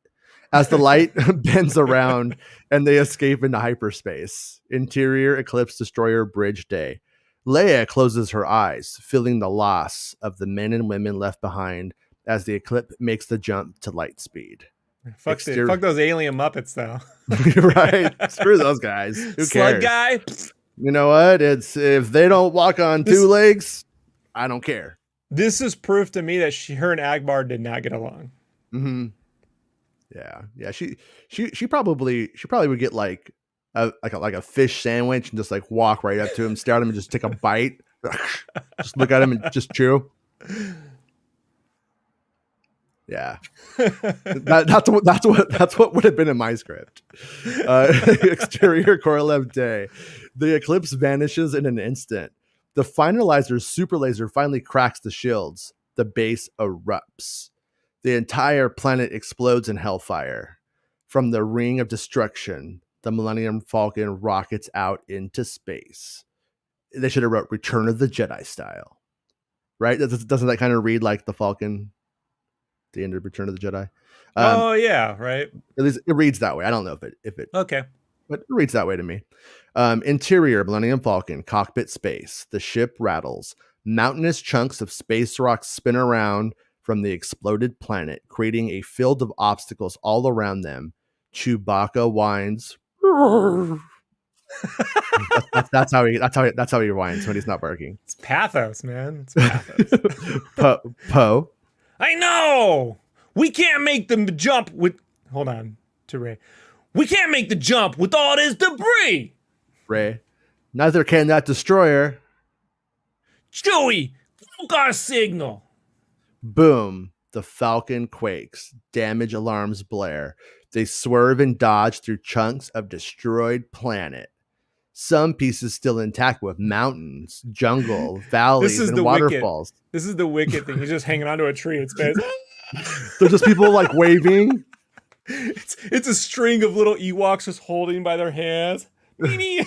As the light bends around and they escape into hyperspace. Interior Eclipse Destroyer Bridge Day. Leia closes her eyes, feeling the loss of the men and women left behind as the Eclipse makes the jump to light speed. Fuck those alien Muppets, though. Right? Screw those guys. Who Slug cares? guy. You know what? It's if they don't walk on two legs, I don't care. This is proof to me that her and Agbar did not get along. Mm-hmm. Yeah. She probably would get like a fish sandwich and just like walk right up to him, stare at him, and just take a bite. Just look at him and just chew. Yeah, that's what would have been in my script. Exterior Korolev Day. The Eclipse vanishes in an instant. The Finalizer's super laser finally cracks the shields. The base erupts. The entire planet explodes in hellfire. From the ring of destruction, the Millennium Falcon rockets out into space. They should have wrote Return of the Jedi style, right? Doesn't that kind of read like the Falcon, the end of Return of the Jedi? Oh yeah, right. At least it reads that way. I don't know if it Okay. but it reads that way to me. Interior, Millennium Falcon, cockpit space. The ship rattles. Mountainous chunks of space rocks spin around from the exploded planet, creating a field of obstacles all around them. Chewbacca whines. That's how he whines when he's not barking. It's pathos, man. It's pathos. Poe. I know. We can't make them jump with. Hold on, to Ray. We can't make the jump with all this debris. Ray. Neither can that destroyer. Chewie, fuck our signal. Boom. The Falcon quakes. Damage alarms blare. They swerve and dodge through chunks of destroyed planet. Some pieces still intact with mountains, jungle, valleys, and waterfalls. This is the Wicked thing. He's just hanging onto a tree in space. There's just people like waving. It's a string of little Ewoks just holding by their hands. Mimi.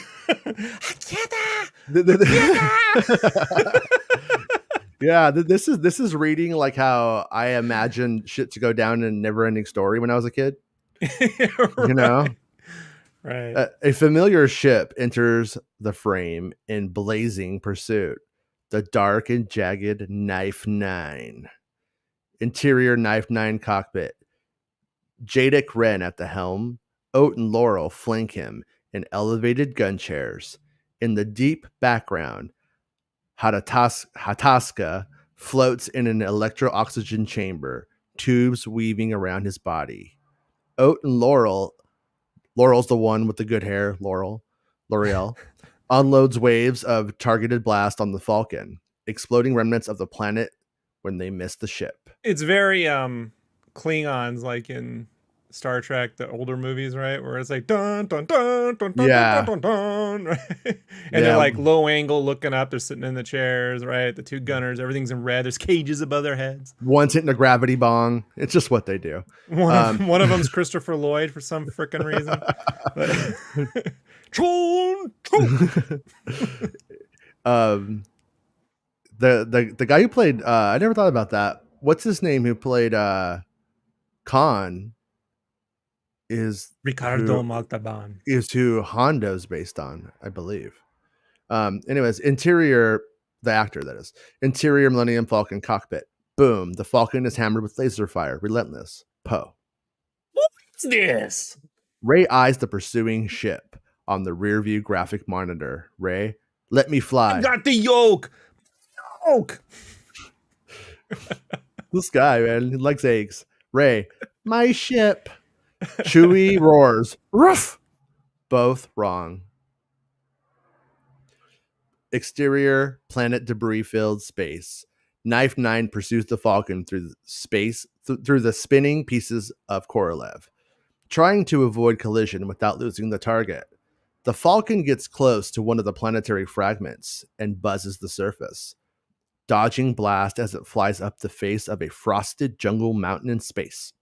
Yeah, this is reading like how I imagined shit to go down in Never Ending Story when I was a kid. Right. You know? Right. A familiar ship enters the frame in blazing pursuit. The dark and jagged Knife 9. Interior Knife 9 cockpit. Jadic Ren at the helm. Oat and Laurel flank him in elevated gun chairs. In the deep background, Hataska floats in an electro-oxygen chamber, tubes weaving around his body. Oat and Laurel's the one with the good hair, L'Oreal, unloads waves of targeted blast on the Falcon, exploding remnants of the planet when they miss the ship. It's very Klingons, like in Star Trek, the older movies, right? Where it's like dun dun dun dun dun Yeah. dun dun dun, right? And they're like low angle looking up, they're sitting in the chairs, right? The two gunners, everything's in red, there's cages above their heads. One's hitting a gravity bong. It's just what they do. One of them's Christopher Lloyd for some freaking reason. The guy who played I never thought about that. What's his name who played Khan is Ricardo Montalban. Is who Hondo's based on, I believe. Anyways, interior, the actor that is. Interior Millennium Falcon cockpit. Boom. The Falcon is hammered with laser fire. Relentless. Poe. What's this? Ray eyes the pursuing ship on the rearview graphic monitor. Ray, let me fly. I got the yoke. This guy, man, he likes eggs. Ray, my ship. Chewie roars. Roof. Both wrong. Exterior, planet debris filled space. Knife 9 pursues the Falcon through space, through the spinning pieces of Korolev, trying to avoid collision without losing the target. The Falcon gets close to one of the planetary fragments and buzzes the surface, dodging blast as it flies up the face of a frosted jungle mountain in space.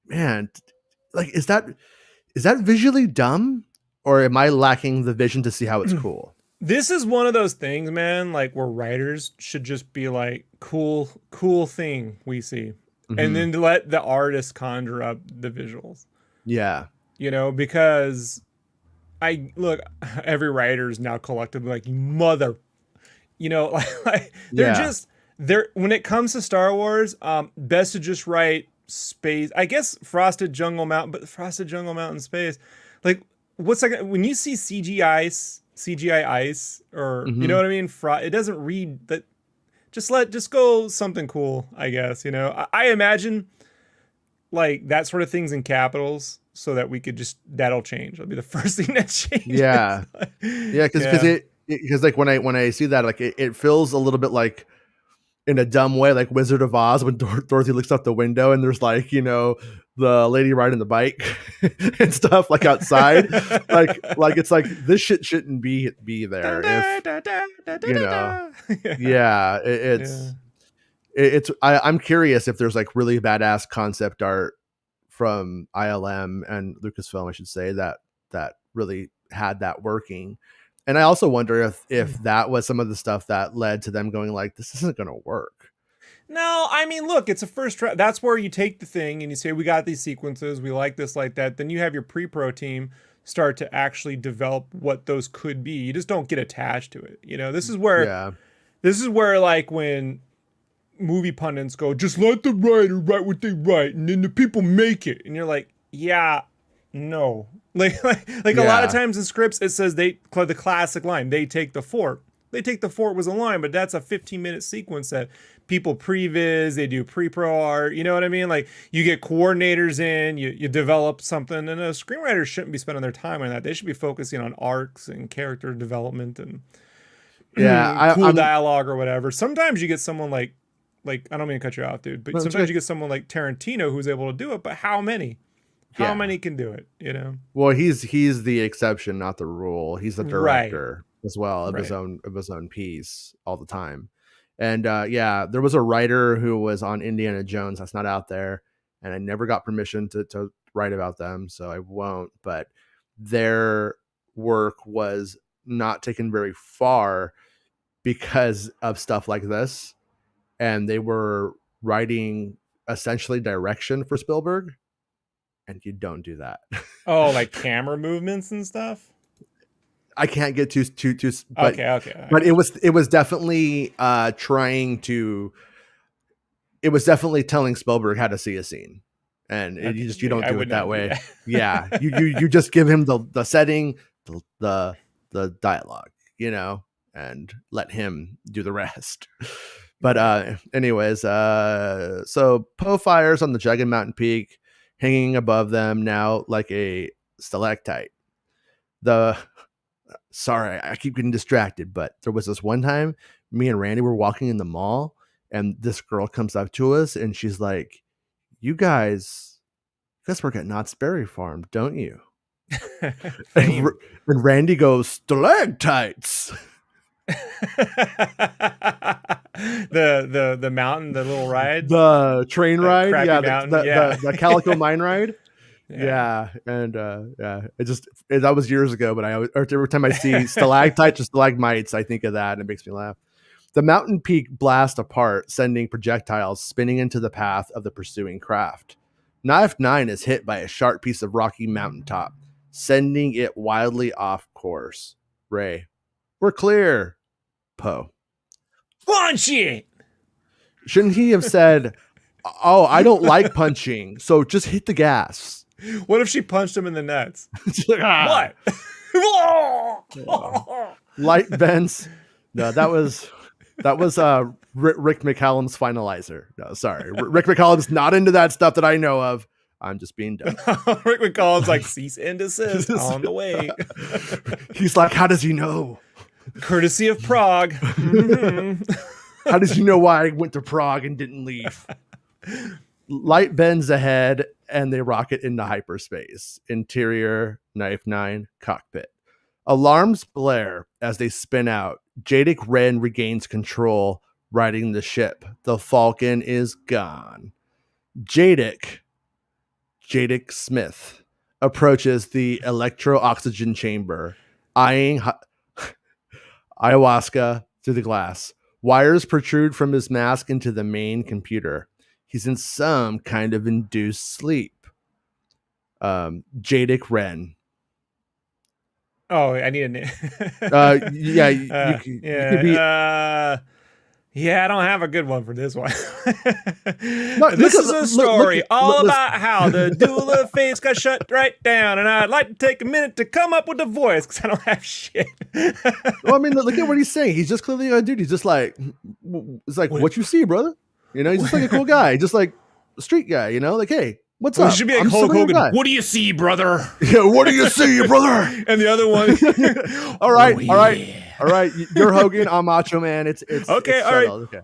Man, like, is that visually dumb, or am I lacking the vision to see how it's cool? This is one of those things, man, like where writers should just be like, cool thing we see. Mm-hmm. And then to let the artist conjure up the visuals. Yeah. You know, because every writer is now collectively like, you mother, you know, like they're when it comes to Star Wars, best to just write space. I guess Frosted Jungle Mountain, but Frosted Jungle Mountain space, like what's like when you see CGI ice, or you know what I mean? It doesn't read that. Just go something cool, I guess. You know, I imagine like that sort of things in capitals, so that we could that'll change. It'll be the first thing that changes. Yeah, yeah, because like when I see that, like it feels a little bit like, in a dumb way, like Wizard of Oz when Dorothy looks out the window and there's like, you know, the lady riding the bike and stuff like outside. like it's like this shit shouldn't be there. If, you know, yeah, it's I'm curious if there's like really badass concept art from ILM and Lucasfilm, I should say, that really had that working. And I also wonder if that was some of the stuff that led to them going like, this isn't going to work. No, I mean, look, it's a first try. That's where you take the thing and you say, we got these sequences, we like this, like that. Then you have your pre-pro team start to actually develop what those could be. You just don't get attached to it. You know, this is where like when movie pundits go, just let the writer write what they write and then the people make it. And you're like, yeah, no. Like a lot of times in scripts, it says the classic line, they take the fort. They take the fort was a line, but that's a 15-minute sequence that people previs, they do pre-pro art. You know what I mean? Like you get coordinators in, you develop something, and screenwriters shouldn't be spending their time on that. They should be focusing on arcs and character development and cool dialogue or whatever. Sometimes you get someone like I don't mean to cut you off, dude, but sometimes you get someone like Tarantino who's able to do it. But how many? How many can do it? You know. Well, he's the exception, not the rule. He's the director as well of his own piece all the time. And there was a writer who was on Indiana Jones that's not out there, and I never got permission to write about them, so I won't. But their work was not taken very far because of stuff like this, and they were writing essentially direction for Spielberg, and you don't do that. Oh, like camera movements and stuff? I can't get too but, okay. But it was definitely it was definitely telling Spielberg how to see a scene. And you don't do it that way. Yeah. You just give him the setting, the dialogue, you know, and let him do the rest. But anyways, so Poe fires on the jagged mountain peak, hanging above them now like a stalactite. Sorry, I keep getting distracted, but there was this one time me and Randy were walking in the mall, and this girl comes up to us and she's like, you guys work at Knott's Berry Farm, don't you? and Randy goes, stalactites. the mountain, the little ride, the train ride, the Calico Mine ride. Yeah. And that was years ago, but every time I see stalactites or stalagmites, I think of that and it makes me laugh. The mountain peak blasts apart, sending projectiles spinning into the path of the pursuing craft. Knife 9 is hit by a sharp piece of rocky mountaintop, sending it wildly off course. Ray, we're clear. Poe, punch it. Shouldn't he have said, oh, I don't like punching, so just hit the gas? What if she punched him in the nuts? What? Light bends. No, that was Rick McCallum's Finalizer. No, sorry. Rick McCallum's not into that stuff that I know of. I'm just being dumb. Rick McCallum's like, cease and desist on the way. He's like, how does he know? Courtesy of Prague. How does he know why I went to Prague and didn't leave? Light bends ahead and they rocket into hyperspace. Interior, Knife 9, cockpit. Alarms blare as they spin out. Jadic Ren regains control, riding the ship. The Falcon is gone. Jadic Smith approaches the electro-oxygen chamber, eyeing ayahuasca through the glass. Wires protrude from his mask into the main computer. He's in some kind of induced sleep. Jadic Ren. Oh, I need a name. You could be. Yeah, I don't have a good one for this one. This is a story all about how the Duel of Fates got shut right down, and I'd like to take a minute to come up with a voice because I don't have shit. Well, I mean, look at what he's saying. He's just clearly a dude. He's just like, it's like, what you see, brother? You know, he's just like a cool guy, just like a street guy. You know, like, hey, what's up? It should be like Hulk Hogan. What do you see, brother? Yeah, what do you see, brother? And the other one. all right. You're Hogan. I'm Macho Man. It's okay. All right. Okay.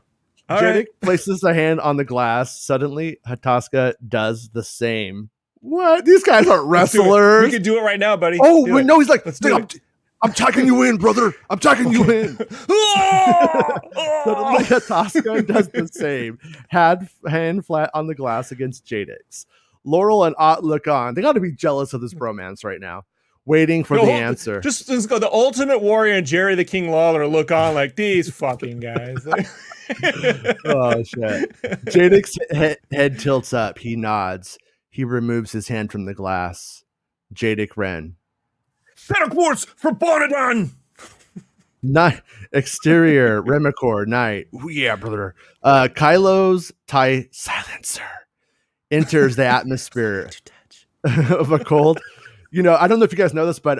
Jadic places a hand on the glass. Suddenly, Hataska does the same. What? These guys aren't wrestlers. We can do it right now, buddy. Oh, wait, no. He's like, I'm tucking you in, brother. I'm tucking you in. Suddenly, Hataska does the same. Hand flat on the glass against Jadic's. Laurel and Ott look on. They got to be jealous of this bromance right now, waiting for the answer. Just go. The Ultimate Warrior and Jerry the King Lawler look on like these fucking guys. Oh shit! Jadic's head tilts up. He nods. He removes his hand from the glass. Jadic Ren. Quartz for Bonadon. Night exterior Remicor night. Ooh, yeah, brother. Kylo's TIE silencer enters the atmosphere of a cold. You know, I don't know if you guys know this, but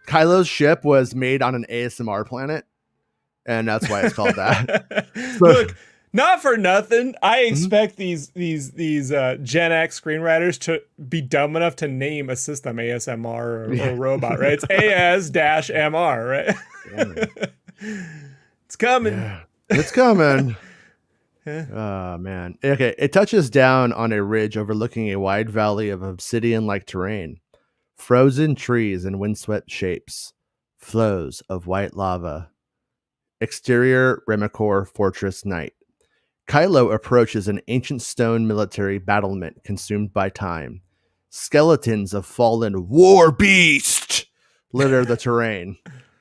Kylo's ship was made on an ASMR planet, and that's why it's called that. Look, not for nothing, I expect these Gen X screenwriters to be dumb enough to name a system ASMR or robot, right? It's AS-MR, right? It's coming. Yeah, it's coming. Oh, man. Okay, it touches down on a ridge overlooking a wide valley of obsidian-like terrain. Frozen trees and windswept shapes. Flows of white lava. Exterior Remicor Fortress Night. Kylo approaches an ancient stone military battlement consumed by time. Skeletons of fallen war beast litter the terrain.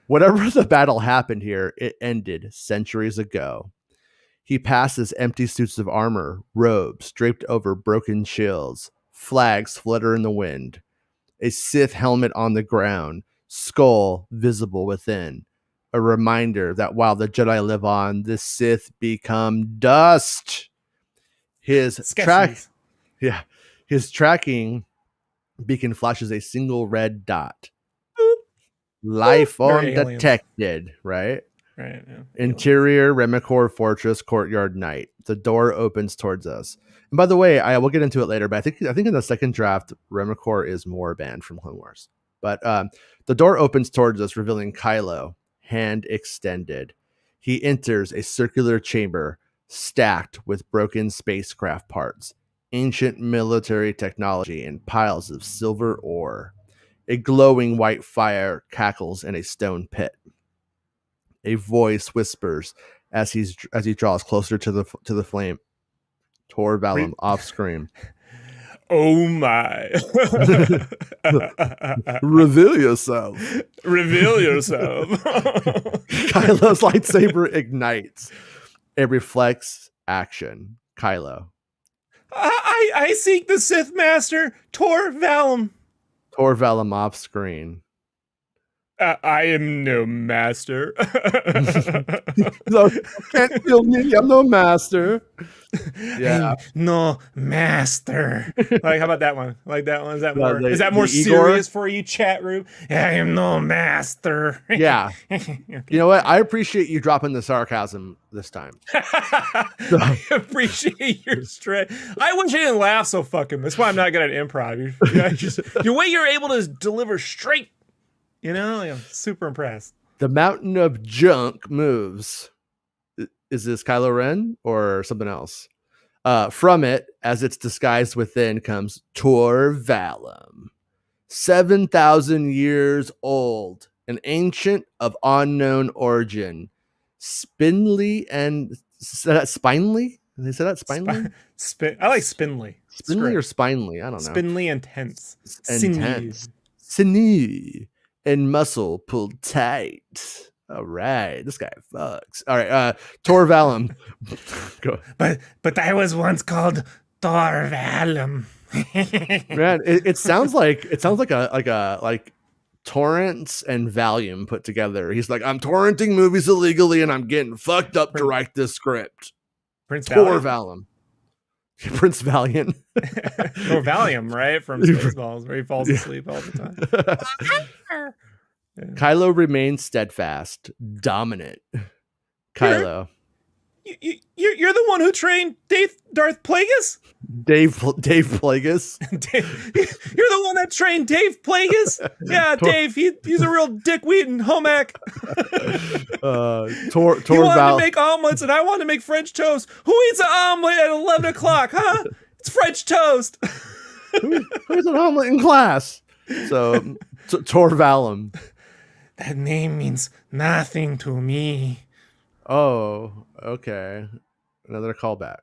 Whatever the battle happened here, it ended centuries ago. He passes empty suits of armor, robes draped over broken shields, flags flutter in the wind, a Sith helmet on the ground, skull visible within. A reminder that while the Jedi live on, the Sith become dust. His tracking beacon flashes a single red dot. Boop. Life undetected, right? Right. Yeah. Interior Remicor Fortress Courtyard Night. The door opens towards us. And by the way, I will get into it later, but I think in the second draft, Remicor is more banned from Clone Wars. But the door opens towards us, revealing Kylo, hand extended. He enters a circular chamber stacked with broken spacecraft parts, ancient military technology, and piles of silver ore. A glowing white fire cackles in a stone pit. A voice whispers as he draws closer to the flame. Tor Valum off screen. Oh my. Reveal yourself. Reveal yourself. Kylo's lightsaber ignites. It reflects action. Kylo. I seek the Sith Master, Tor Valum. Tor Valum off screen. I am no master. No, can't kill me. I'm no master. Yeah, no master. Like, how about that one? Like that one? Is that more? Is that more serious for you, chat room? I am no master. Yeah. You know what? I appreciate you dropping the sarcasm this time. I appreciate your strength. I wish I didn't laugh so fucking. That's why I'm not good at improv. Your way you're able to deliver straight. You know, I'm super impressed. The mountain of junk moves. Is this Kylo Ren or something else? From it, as it's disguised within, comes Tor Valum. 7,000 years old. An ancient of unknown origin. Spindly and... Spinely? They say that spinely? I like spindly. Spindly or spinely? I don't know. Spindly and tense. Intense. Sinew. And muscle pulled tight. All right, this guy fucks. All right, Tor Valum. Go. But I was once called Tor Valum. Man, it sounds like torrents and Valium put together. He's like, I'm torrenting movies illegally and I'm getting fucked up to write this script. Prince Tor Valum. Prince Valiant. Or Valium, right? From Spaceballs, where he falls asleep all the time. Kylo remains steadfast, dominant. Kylo. You're the one who trained Darth Plagueis? Dave Plagueis? You're the one that trained Dave Plagueis? Yeah, Dave, he's a real dickweed and homac. Tor he wanted to make omelets and I wanted to make French toast. Who eats an omelet at 11 o'clock, huh? It's French toast. Who's an omelet in class? So, Tor Valum. That name means nothing to me. Oh, okay. Another callback.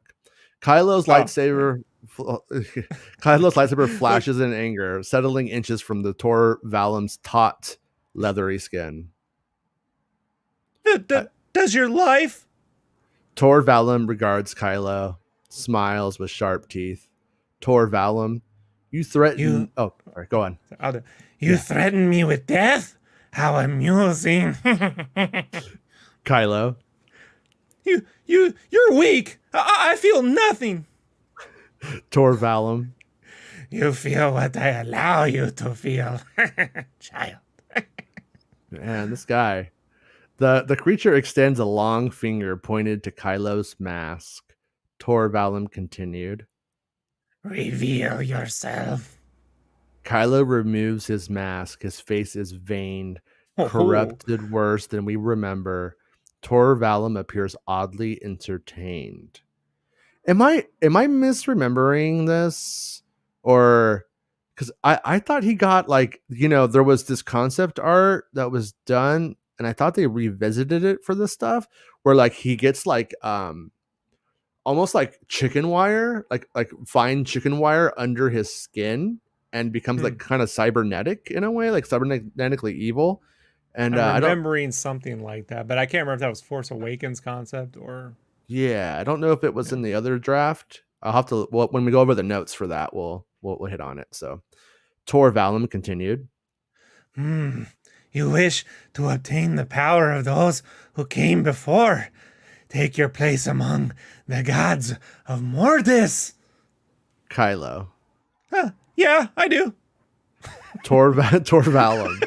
Kylo's lightsaber Kylo's lightsaber flashes in anger, settling inches from the Tor Valum's taut, leathery skin. Does your life? Tor Valum regards Kylo, smiles with sharp teeth. Tor Valum, you threaten. Oh, sorry, go on. You threaten me with death? How amusing! Kylo, you're weak. I feel nothing. Tor Valum, You feel what I allow you to feel, child. man, this guy. The creature extends a long finger pointed to Kylo's mask. Tor Valum continued. Reveal yourself. Kylo removes his mask. His face is veined, corrupted worse than we remember. Tor Valum appears oddly entertained. Am I misremembering this? Or because I thought he got like, there was this concept art that was done, and I thought they revisited it for this stuff where like he gets like almost like chicken wire, like fine chicken wire under his skin, and becomes like kind of cybernetic in a way, like cybernetically evil. And I'm remembering something like that, but I can't remember if that was Force Awakens concept or. Yeah, I don't know if it was in the other draft. I'll have to. Well, when we go over the notes for that, we'll hit on it. So, Tor Valum continued. You wish to obtain the power of those who came before. Take your place among the gods of Mortis. Kylo. Yeah, I do. Tor Valum.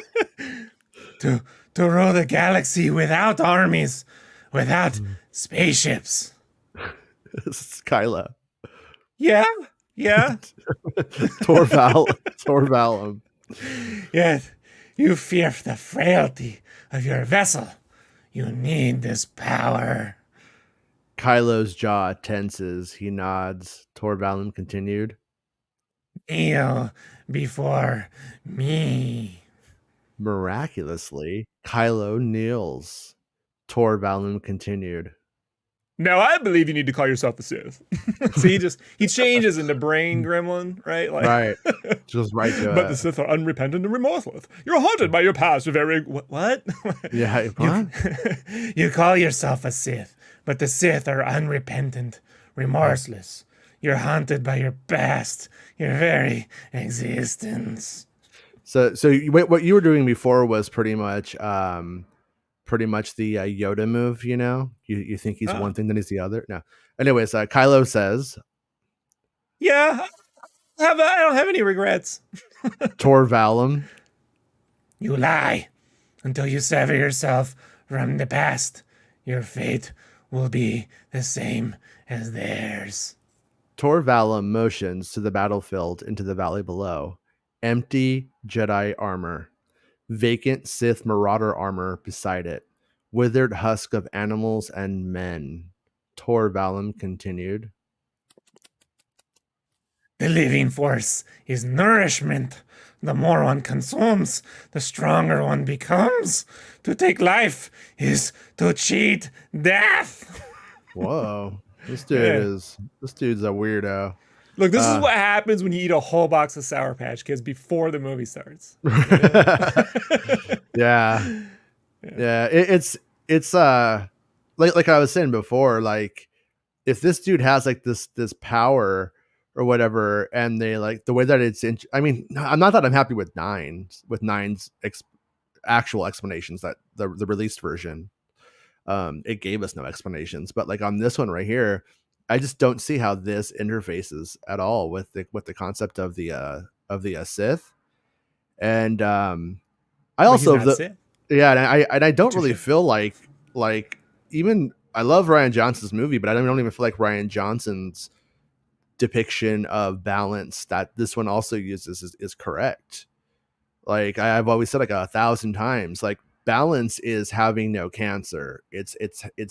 To rule the galaxy without armies, without spaceships. Kylo. Yeah. Tor Valum. Yet you fear the frailty of your vessel. You need this power. Kylo's jaw tenses. He nods. Tor Valum continued. Kneel before me. Miraculously, Kylo kneels. Tor Valum continued. Now I believe you need to call yourself a Sith. So he changes into brain gremlin, right? Like, right. Just right to But the Sith are unrepentant and remorseless. You're haunted by your past very... What? Yeah, what? You call yourself a Sith, but the Sith are unrepentant, remorseless. You're haunted by your past, your very existence. So what you were doing before was pretty much the Yoda move, You think he's one thing, then he's the other. No. Anyways, Kylo says, "Yeah, I don't have any regrets." Tor Valum. You lie until you sever yourself from the past. Your fate will be the same as theirs. Tor Valum motions to the battlefield into the valley below. Empty Jedi armor. Vacant Sith Marauder armor beside it. Withered husk of animals and men. Tor Valum continued. The living force is nourishment. The more one consumes, the stronger one becomes. To take life is to cheat death. Whoa. This dude's a weirdo. Look, this is what happens when you eat a whole box of Sour Patch Kids before the movie starts. Yeah. It's like I was saying before, like if this dude has like this power or whatever, and they like the way that it's I'm not that I'm happy with nine's actual explanations, that the released version it gave us no explanations, but like on this one right here, I just don't see how this interfaces at all with the concept of the Sith. And I also and I don't really feel like even I love Rian Johnson's movie, but I don't even feel like Rian Johnson's depiction of balance that this one also uses is correct. Like I've always said like 1,000 times, like balance is having no cancer. It's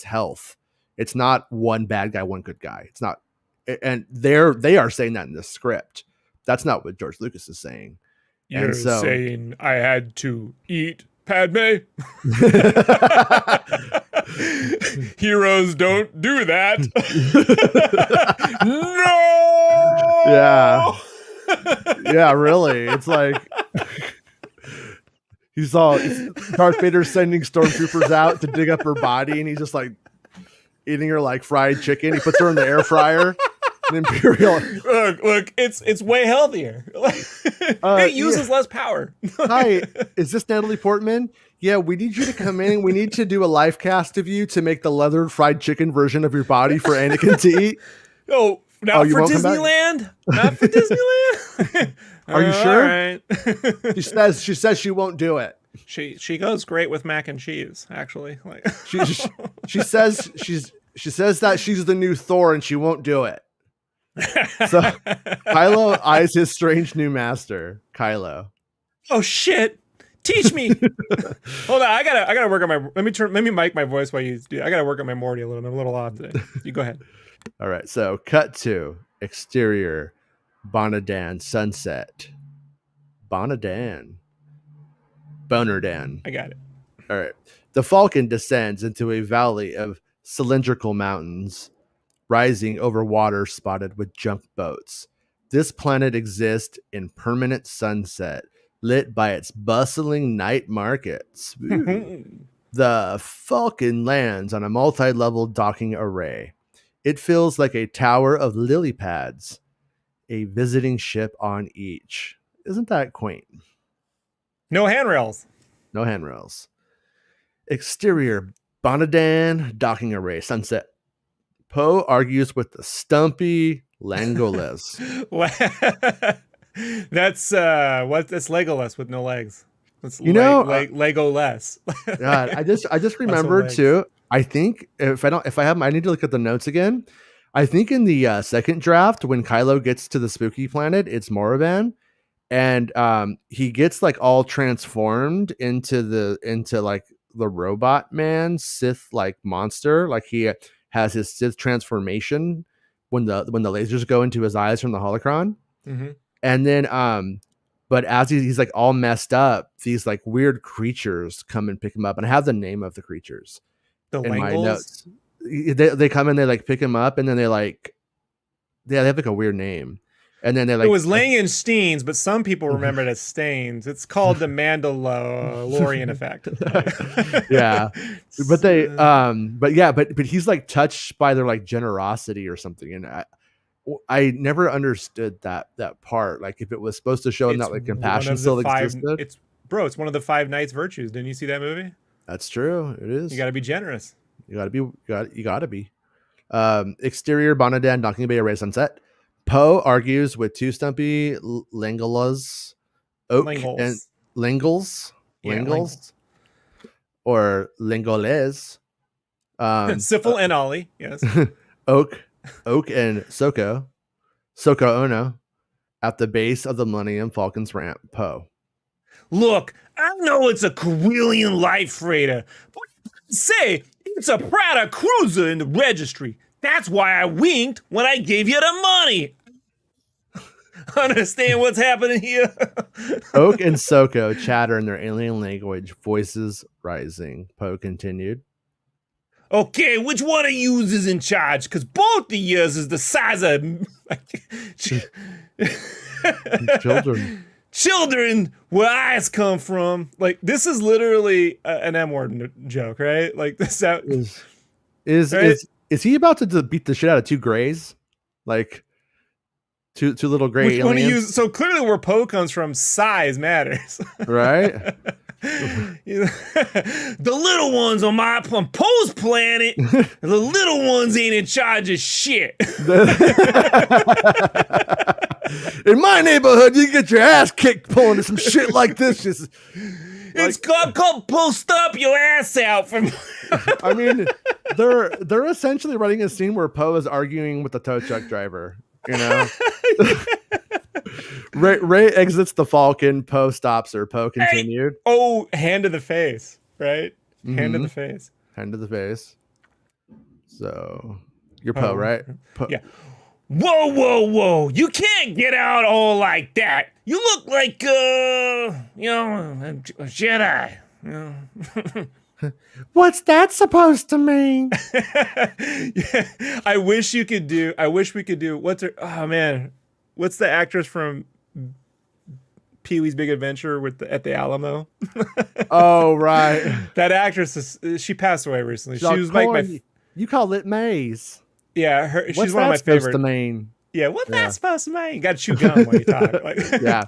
health. It's not one bad guy, one good guy. It's not, and they are saying that in the script. That's not what George Lucas is saying. You're saying I had to eat Padme? Heroes don't do that. Yeah. Yeah, really. It's like Darth Vader sending stormtroopers out to dig up her body, and he's just like eating her like fried chicken. He puts her in the air fryer. An Imperial. Look, it's way healthier. It uses less power. Hi, is this Natalie Portman? Yeah, we need you to come in. We need to do a live cast of you to make the leathered fried chicken version of your body for Anakin to eat. Oh, not for Disneyland? Not for Disneyland? Are you sure? All right. She says she won't do it. She goes great with mac and cheese, actually. Like she says that she's the new Thor and she won't do it. So Kylo eyes his strange new master, Kylo. Oh shit. Teach me. Hold on, I gotta work on my let me mic my voice while you do. I gotta work on my Morty a little bit. I'm a little off today. You go ahead. All right, so cut to exterior Bonadan sunset. Bonadan. Bonerdan. I got it. All right. The Falcon descends into a valley of cylindrical mountains, rising over water spotted with junk boats. This planet exists in permanent sunset, lit by its bustling night markets. The Falcon lands on a multi-level docking array. It feels like a tower of lily pads, a visiting ship on each. Isn't that quaint? No handrails. No handrails. Exterior Bonadan docking array, sunset. Poe argues with the stumpy Legolas. That's Legolas with no legs. That's Lego-less. God, I just remembered too. I think I need to look at the notes again. I think in the second draft, when Kylo gets to the spooky planet, it's Moravan, and he gets like all transformed into like the robot man Sith like monster. Like he has his Sith transformation when the lasers go into his eyes from the holocron. Mm-hmm. And then but as he's like all messed up, these like weird creatures come and pick him up, and I have the name of the creatures in my notes. They come and they like pick him up, and then they have like a weird name. And then they like, it was Langensteins, but some people remember it as Stains. It's called the Mandalorian effect. Yeah, but he's like touched by their like generosity or something, and I never understood that part. Like if it was supposed to show him that like compassion still existed. It's one of the 5 Knights virtues. Didn't you see that movie? That's true. It is. You got to be generous. You got to be. Exterior Bonadan docking bay array sunset. Poe argues with two stumpy Legolas, and Lingles, or Lingoles. Syphil and Ollie, yes. Oak and Soko Ono at the base of the Millennium Falcon's ramp. Poe. Look, I know it's a Corellian light freighter, but say it's a Prada cruiser in the registry. That's why I winked when I gave you the money. Understand what's happening here? Oak and Soko chatter in their alien language, voices rising. Poe continued. Okay, which one of yous is in charge? Because both of yous is the size of children where eyes come from. Like, this is literally an M-word joke, right? Like, this out is he about to beat the shit out of two grays? Like two little gray aliens? So clearly where Poe comes from, size matters. Right? The little ones on Poe's planet, the little ones ain't in charge of shit. In my neighborhood, you get your ass kicked pulling some shit like this. It's called post up your ass out from. I mean, they're essentially running a scene where Poe is arguing with the tow truck driver. You know, Ray exits the Falcon. Poe stops her. Poe continued. Hey. Oh, hand to the face, right? Mm-hmm. Hand to the face. Hand to the face. So you're Poe, right? Yeah. Whoa! You can't get out all like that. You look like a Jedi. What's that supposed to mean? Yeah, I wish we could do. What's her? Oh man, what's the actress from Pee-wee's Big Adventure at the Alamo? Oh, right. That actress she passed away recently. She Like, was like corn, you call it maize. she's What's one of that my supposed favorite. to mean? Yeah, what's that supposed to mean? Got to chew gum when you talk. Like, Yeah.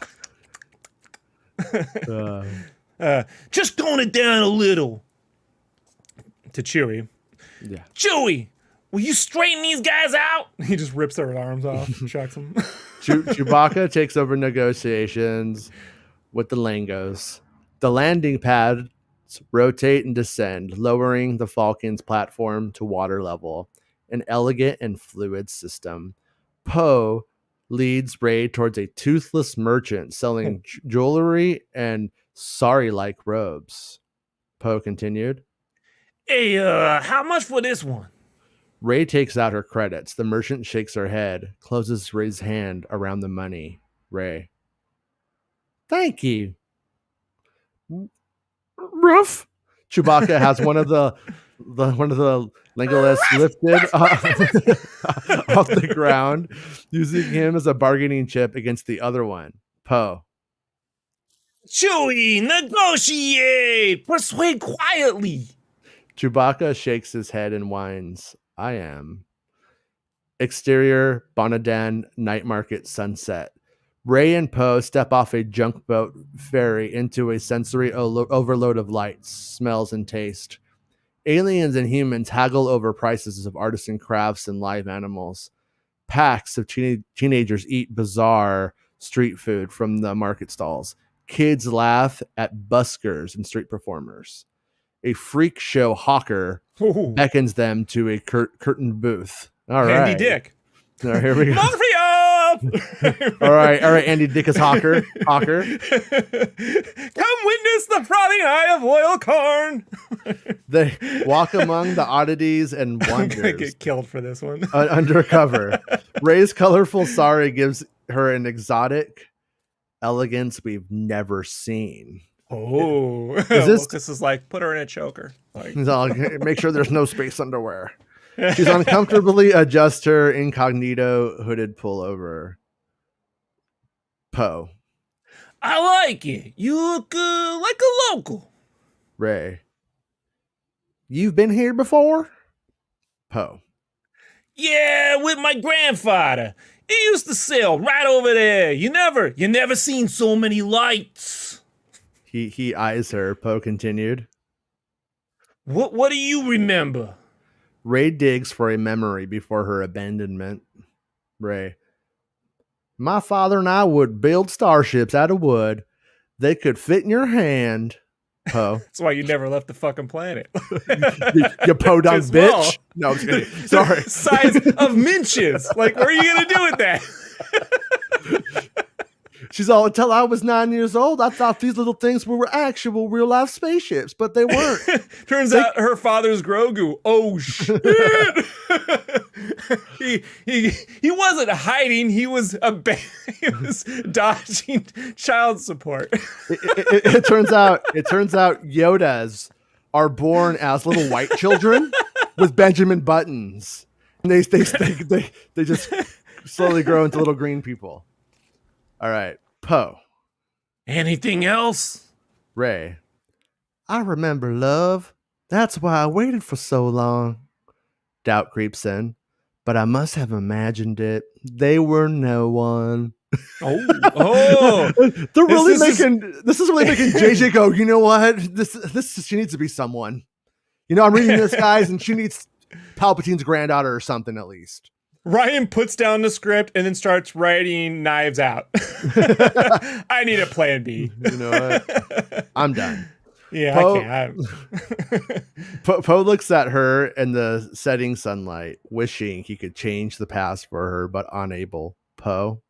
just tone it down a little. To Chewie. Yeah. Chewie, will you straighten these guys out? He just rips their arms off and shocks them. Chewbacca takes over negotiations with the Langos. The landing pads rotate and descend, lowering the Falcon's platform to water level. An elegant and fluid system. Poe leads Rey towards a toothless merchant selling jewelry and sari-like robes. Poe continued. Hey, how much for this one? Rey takes out her credits. The merchant shakes her head, closes Rey's hand around the money. Rey. Thank you. Roof. Chewbacca has one of the Legolas lifted off the ground, using him as a bargaining chip against the other one. Poe. Chewie, negotiate! Persuade quietly! Chewbacca shakes his head and whines. I am. Exterior, Bonadan, night market, sunset. Rey and Poe step off a junk boat ferry into a sensory overload of lights, smells, and taste. Aliens and humans haggle over prices of artisan crafts and live animals. Packs of teenagers eat bizarre street food from the market stalls. Kids laugh at buskers and street performers. A freak show hawker beckons them to a curtained booth. All right. Andy Dick. All right, here we go. Mafia! All right, Andy Dick is Hawker. Come witness the frothing eye of oil corn. They walk among the oddities and I'm gonna wonders. get killed for this one. Undercover. Rey's colorful sari gives her an exotic elegance we've never seen. Oh, this- Lucas is like, put her in a choker. Like, He's all, make sure there's no space underwear. She's uncomfortably adjust her incognito hooded pullover. Poe. I like it. You look like a local. Rey. You've been here before? Poe. Yeah, with my grandfather. He used to sail right over there. You never seen so many lights. He eyes her. Poe continued. What do you remember? Rey digs for a memory before her abandonment. Rey. My father and I would build starships out of wood. They could fit in your hand. Poe. That's why you never left the fucking planet. You podunk As bitch. well. No, I'm just kidding. Sorry. Size of minches. Like, what are you gonna do with that? She's all, until I was 9 years old, I thought these little things were actual real life spaceships, but they weren't. Turns out her father's Grogu. Oh shit! he wasn't hiding. He was he was dodging child support. It turns out Yodas are born as little white children with Benjamin Buttons. And they just slowly grow into little green people. All right, Poe. Anything else? Rey. I remember love. That's why I waited for so long. Doubt creeps in, but I must have imagined it. They were no one. Oh! They're really this is really making JJ go, you know what? She needs to be someone. You know, I'm reading this, guys, and she needs Palpatine's granddaughter or something at least. Ryan puts down the script and then starts writing Knives Out. I need a plan B. You know what? I'm done. Yeah, I can't. Poe looks at her in the setting sunlight, wishing he could change the past for her, but unable. Poe.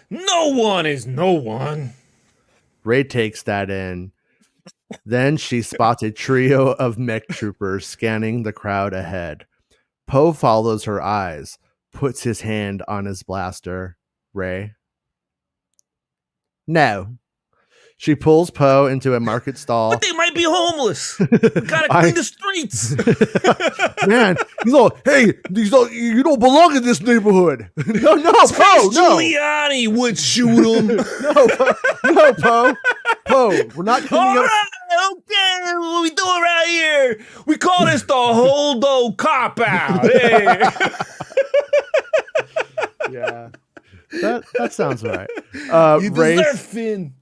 No one is no one. Rey takes that in. Then she spots a trio of mech troopers scanning the crowd ahead. Poe follows her eyes, puts his hand on his blaster. Rey. No. She pulls Poe into a market stall. But they might be homeless. We gotta clean the streets. Man, he's all, hey, you don't belong in this neighborhood. No, Poe, no. Giuliani would shoot him. No, Poe. Poe, we're not cleaning All up. right, okay, what we doing right here? We call this the Holdo cop out. Hey. Yeah. That sounds right. You Ray, deserve Finn.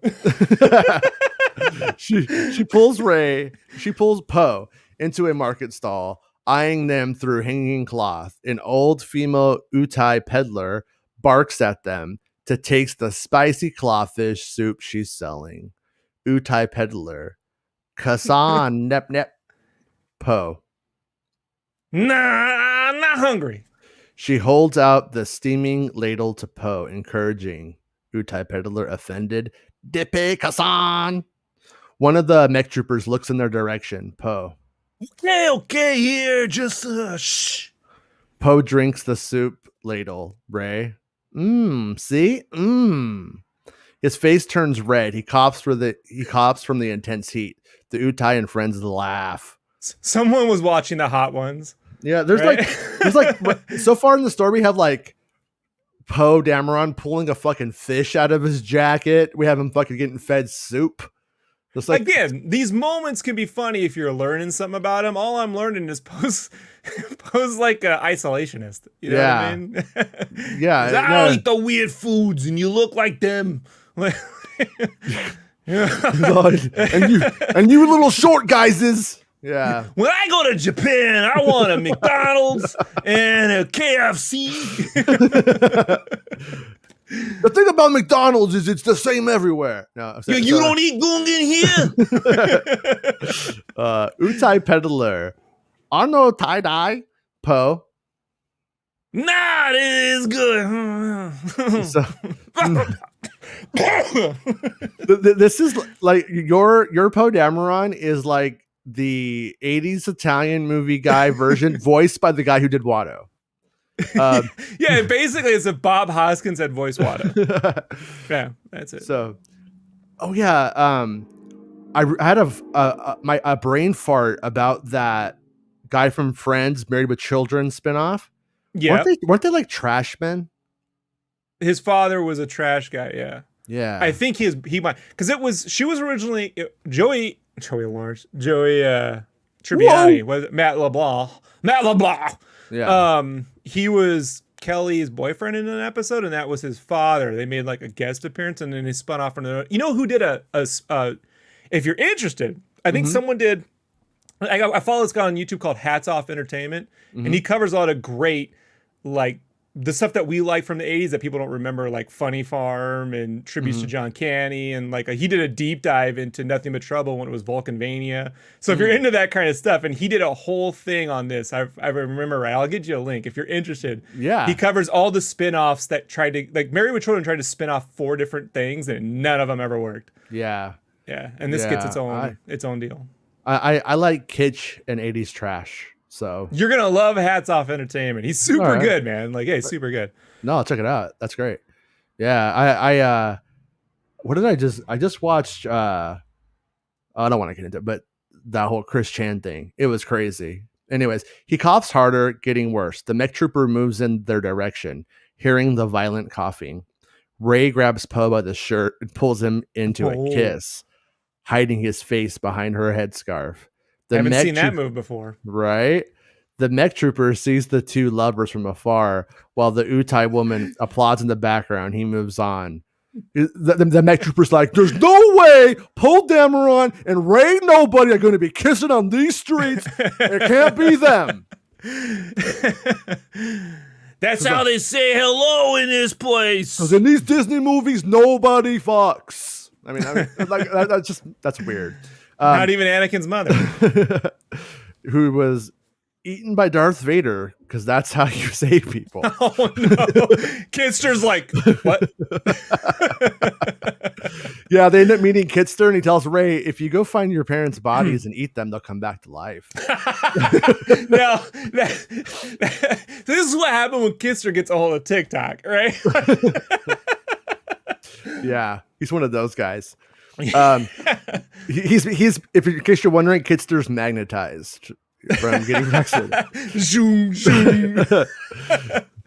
she pulls Poe into a market stall, eyeing them through hanging cloth. An old female Utai peddler barks at them to taste the spicy clawfish soup she's selling. Utai peddler, Kasan nep nep. Poe. Nah, I'm not hungry. She holds out the steaming ladle to Poe, encouraging. Utai peddler offended. Dippe Kasan. One of the mech troopers looks in their direction. Poe. Okay, here, just shh. Poe drinks the soup ladle. Ray. See? His face turns red. He coughs from the intense heat. The Utai and friends laugh. Someone was watching the Hot Ones. Yeah, there's right? like so far in the story we have like Poe Dameron pulling a fucking fish out of his jacket. We have him fucking getting fed soup. Just like, Again, these moments can be funny if you're learning something about him. All I'm learning is Poe's like an isolationist. You know what I mean? Yeah. I don't eat the weird foods, and you look like them. and you little short guys. Yeah. When I go to Japan, I want a McDonald's and a KFC. The thing about McDonald's is it's the same everywhere. No, You don't eat Gungan here. Utai peddler. Arno tie dye. Poe. Nah, it is good. So, this is like your Poe Dameron is like the 80s Italian movie guy version, voiced by the guy who did Watto. Yeah, basically it's if Bob Hoskins had voiced Watto. Yeah, that's it. So, I had a brain fart about that guy from Friends, Married with Children spinoff. Yeah, weren't they like trash men? his father was a trash guy. Yeah, Yeah. I think he might, because she was originally Joey Tribbiani was Matt LeBlanc. Yeah. He was Kelly's boyfriend in an episode, and that was his father. They made like a guest appearance, and then he spun off from the. You know who did if you're interested, I think someone did. I follow this guy on YouTube called Hats Off Entertainment, and he covers a lot of great, like, the stuff that we like from the 80s that people don't remember, like Funny Farm and tributes to John Canny, and like he did a deep dive into Nothing But Trouble when it was Vulcanvania. So if you're into that kind of stuff, and he did a whole thing on this, I remember right. I'll get you a link if you're interested. Yeah. He covers all the spin-offs that tried to, like, Married with Children tried to spin off 4 different things, and none of them ever worked. Yeah. Yeah, and this gets its own deal. I like kitsch and 80s trash. So You're gonna love Hats Off Entertainment. He's super good, man. Like, hey, super good. no, check it out. That's great. Yeah, what did I just watched? I don't want to get into it, but that whole Chris Chan thing, it was crazy. Anyways, he coughs harder, getting worse. The mech trooper moves in their direction, hearing the violent coughing. Ray grabs Poe by the shirt and pulls him into a kiss, hiding his face behind her headscarf. I haven't seen that move before. Right? The mech trooper sees the two lovers from afar, while the Utai woman applauds in the background. He moves on. The mech trooper's like, there's no way Poe Dameron and Ray Nobody are going to be kissing on these streets. It can't be them. That's how they say hello in this place. Because in these Disney movies, nobody fucks. I mean like that's weird. Not even Anakin's mother. Who was eaten by Darth Vader, because that's how you save people. Oh no. Kitster's like, what? Yeah, they end up meeting Kitster, and he tells Ray, if you go find your parents' bodies and eat them, they'll come back to life. Now, this is what happened when Kitster gets a hold of TikTok, right? Yeah, he's one of those guys. Um, he's if in case you're wondering, Kitster's magnetized from getting vaccinated. Zoom, zoom.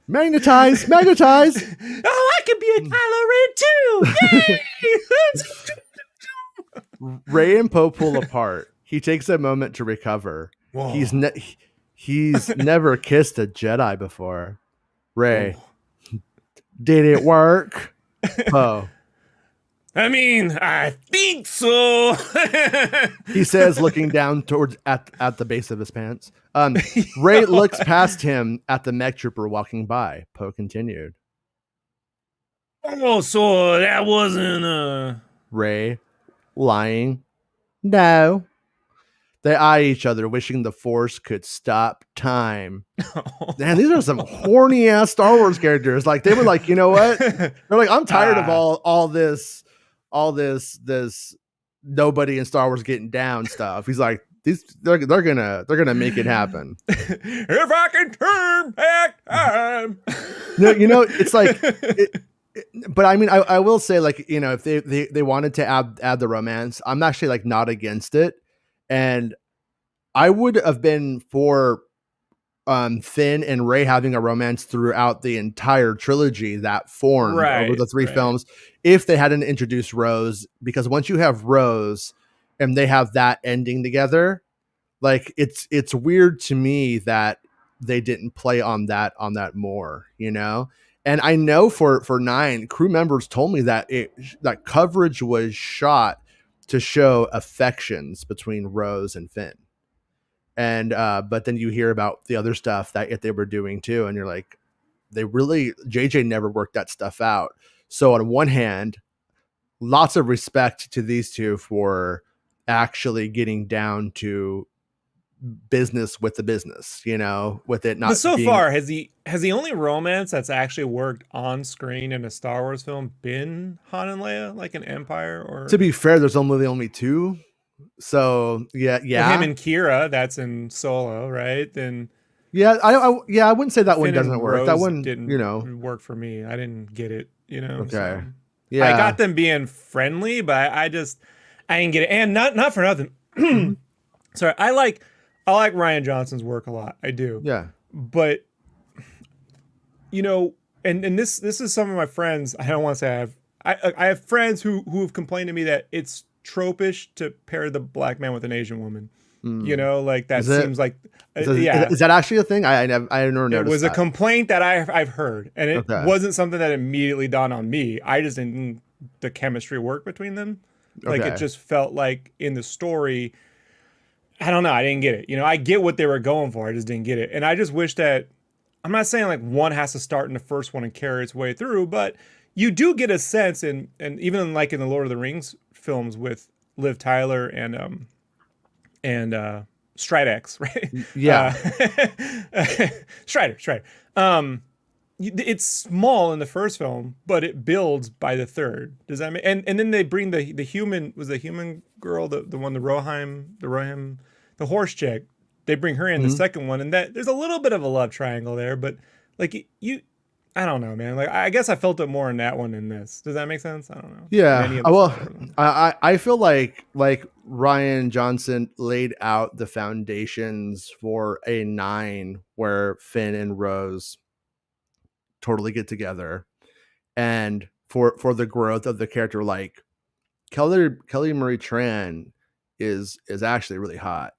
magnetize. Oh, I could be a Kylo Ren too. Yay! Ray and Poe pull apart. He takes a moment to recover. Whoa. He's never kissed a Jedi before. Ray, did it work? Poe. I mean, I think so. He says, looking down towards at the base of his pants. Ray looks past him at the mech trooper walking by. Poe continued. Oh, so that wasn't Ray, lying. No. They eye each other, wishing the Force could stop time. Man, these are some horny ass Star Wars characters. Like they were like, you know what? They're like, I'm tired of all this nobody in Star Wars getting down stuff. He's like, they're gonna make it happen. If I can turn back time. No, you know, it's like but I mean, I will say, like, you know, if they wanted to add the romance, I'm actually like not against it. And I would have been for Finn and Rey having a romance throughout the entire trilogy that formed over the three films, if they hadn't introduced Rose, because once you have Rose and they have that ending together, like it's weird to me that they didn't play on that more, you know? And I know for 9 crew members told me that that coverage was shot to show affections between Rose and Finn. And but then you hear about the other stuff that they were doing too, and you're like, JJ never worked that stuff out. So on one hand, lots of respect to these two for actually getting down to business with the business, you know, with it not. But so far, has the only romance that's actually worked on screen in a Star Wars film been Han and Leia, like in Empire? Or to be fair, there's only 2. So yeah. Him and Kira, that's in Solo, right? Then I wouldn't say that Finn one doesn't work. Rose that one didn't, you know, work for me. I didn't get it, you know. Okay. So. Yeah, I got them being friendly, but I didn't get it. And not for nothing. Sorry, I like Rian Johnson's work a lot. I do. Yeah. But you know, and this is some of my friends. I don't want to say I have friends who have complained to me that it's tropish to pair the black man with an Asian woman. You know, like that seems like is that actually a thing? I never noticed. It was that. a complaint that I've heard, and it wasn't something that immediately dawned on me. I just didn't the chemistry work between them. Like it just felt like in the story, I don't know, I didn't get it. You know, I get what they were going for, I just didn't get it. And I just wish that, I'm not saying like one has to start in the first one and carry its way through, but you do get a sense and even like in the Lord of the Rings films with Liv Tyler and Stridex, right? Yeah. Strider. It's small in the first film, but it builds by the third. Does that make? And then they bring the human, was the human girl, the one, the Rohim, the horse chick. They bring her in the second one, and that there's a little bit of a love triangle there, but like I don't know, man. Like I guess I felt it more in that one than this. Does that make sense? I don't know. Yeah. Well, I feel like Rian Johnson laid out the foundations for a 9 where Finn and Rose totally get together, and for the growth of the character. Like Kelly Marie Tran is actually really hot,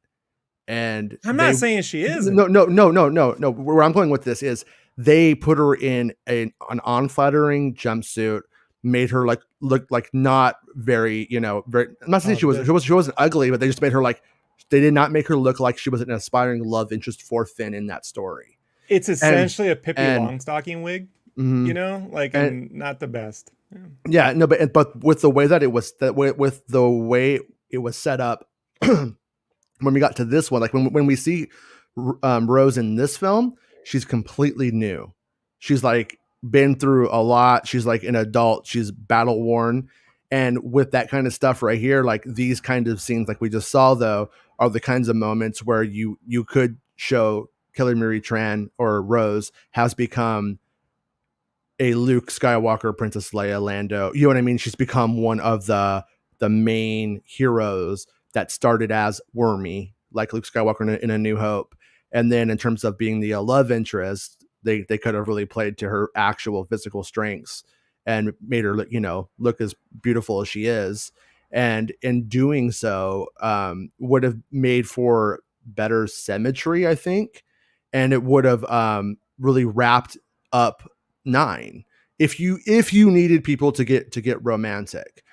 and I'm not saying she isn't. No. Where I'm going with this is they put her in an unflattering jumpsuit, made her look like not very, you know, very. I'm not saying she wasn't ugly, but they just made her like, they did not make her look like she was an aspiring love interest for Finn in that story. It's essentially a Pippi Longstocking wig, you know, like, and not the best. Yeah, no, but with the way that it was, with the way it was set up, when we got to this one, like when we see Rose in this film, she's completely new. She's like been through a lot. She's like an adult. She's battle worn. And with that kind of stuff right here, like these kind of scenes like we just saw, though, are the kinds of moments where you could show Kelly Marie Tran or Rose has become a Luke Skywalker, Princess Leia, Lando. You know what I mean? She's become one of the the main heroes that started as Wormy, like Luke Skywalker in A New Hope. And then in terms of being the love interest, they could have really played to her actual physical strengths and made her, look as beautiful as she is. And in doing so, would have made for better symmetry, I think. And it would have really wrapped up 9 if you needed people to get romantic.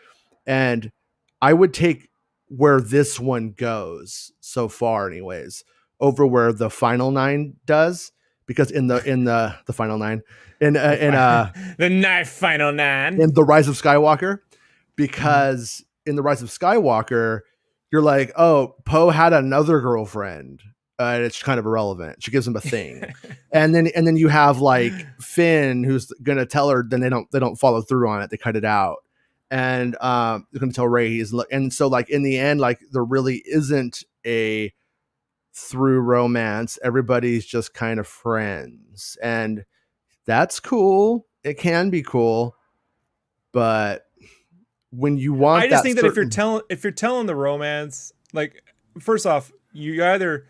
And I would take where this one goes so far anyways over where the final 9 does, because in the final 9 the knife final 9 in the Rise of Skywalker, because in the Rise of Skywalker you're like, oh, Poe had another girlfriend. It's kind of irrelevant. She gives him a thing. and then you have like Finn who's gonna tell her, then they don't follow through on it. They cut it out. And they're gonna tell Rey and so like in the end, like there really isn't a through romance. Everybody's just kind of friends. And that's cool. It can be cool. But when you want I just think that if you're telling the romance, like, first off, you're either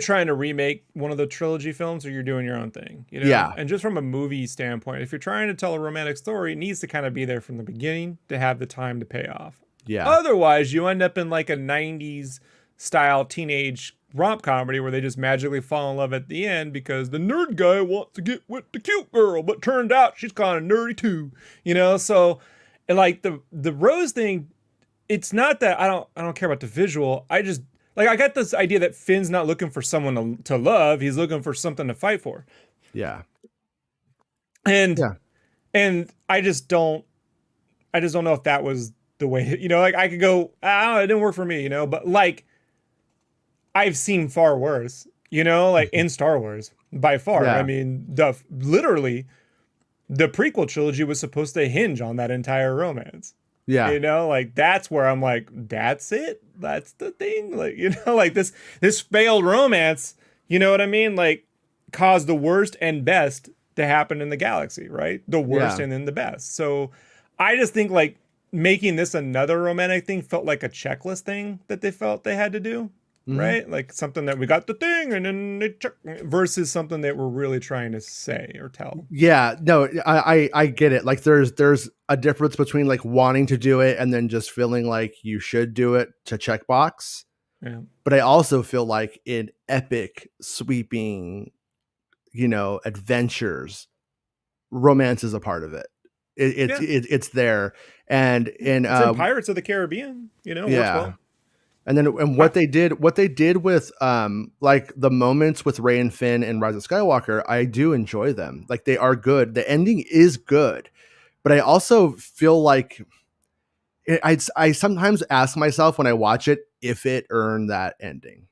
trying to remake one of the trilogy films or you're doing your own thing, you know? Yeah. And just from a movie standpoint, if you're trying to tell a romantic story, it needs to kind of be there from the beginning to have the time to pay off. Yeah. Otherwise, you end up in like a 90s style teenage romp comedy where they just magically fall in love at the end because the nerd guy wants to get with the cute girl, but turned out she's kind of nerdy too, you know? So, and like the Rose thing, it's not that I don't care about the visual. I just, like, I got this idea that Finn's not looking for someone to love. He's looking for something to fight for. Yeah. And I just don't know if that was the way, you know, like I could go, it didn't work for me, you know, but like I've seen far worse, you know, like in Star Wars by far. Yeah. I mean, literally the prequel trilogy was supposed to hinge on that entire romance. Yeah. You know, like that's where I'm like, that's it. That's the thing. Like, you know, like this failed romance, you know what I mean? Like caused the worst and best to happen in the galaxy, right? The worst and then the best. So I just think like making this another romantic thing felt like a checklist thing that they felt they had to do. Right? Like something that we got the thing and then they check versus something that we're really trying to say or tell. Yeah, no, I get it. Like there's a difference between like wanting to do it and then just feeling like you should do it to check box. Yeah. But I also feel like in epic sweeping, you know, adventures, romance is a part of it. It's there. And in it's in Pirates of the Caribbean, you know, works well. And then what they did with like the moments with Rey and Finn and Rise of Skywalker, I do enjoy them. Like they are good. The ending is good, but I also feel like I sometimes ask myself when I watch it if it earned that ending.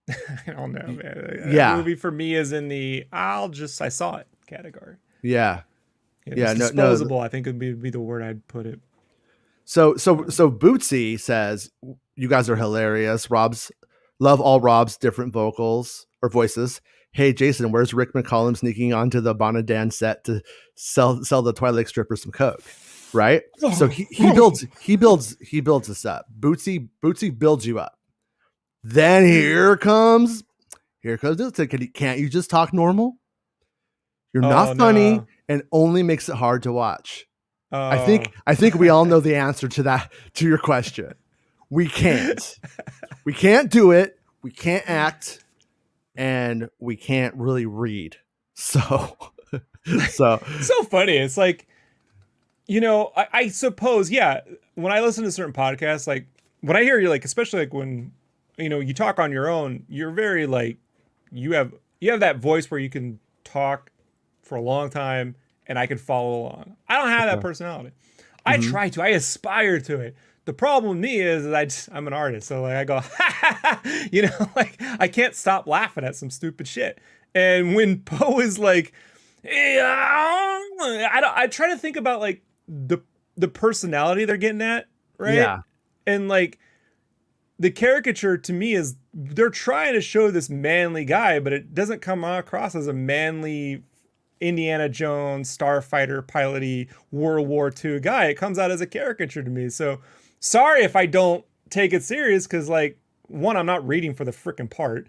I don't know, man. Yeah, that movie for me is in the I saw it category. Yeah, disposable. I think would be the word I'd put it. So Bootsy says, you guys are hilarious. Love all Rob's different vocals or voices. Hey Jason, where's Rick McCollum sneaking onto the Bonadan set to sell the Twilight stripper some coke? Right? So he builds this up. Bootsy builds you up. Then here comes this. Can't you just talk normal? You're not funny and only makes it hard to watch. I think we all know the answer to your question. We can't do it. We can't act, and we can't really read. So funny. It's like, you know, I suppose, yeah, when I listen to certain podcasts, like when I hear you, like, especially like when, you know, you talk on your own, you're very like, you have that voice where you can talk for a long time and I can follow along. I don't have that personality. I try to. I aspire to it. The problem with me is I'm an artist, so like I go, you know, like I can't stop laughing at some stupid shit. And when Poe is like, I try to think about like the personality they're getting at, right? Yeah. And like the caricature to me is they're trying to show this manly guy, but it doesn't come across as a manly Indiana Jones, starfighter, piloty, World War II guy. It comes out as a caricature to me. So sorry if I don't take it serious, because like, one, I'm not reading for the freaking part,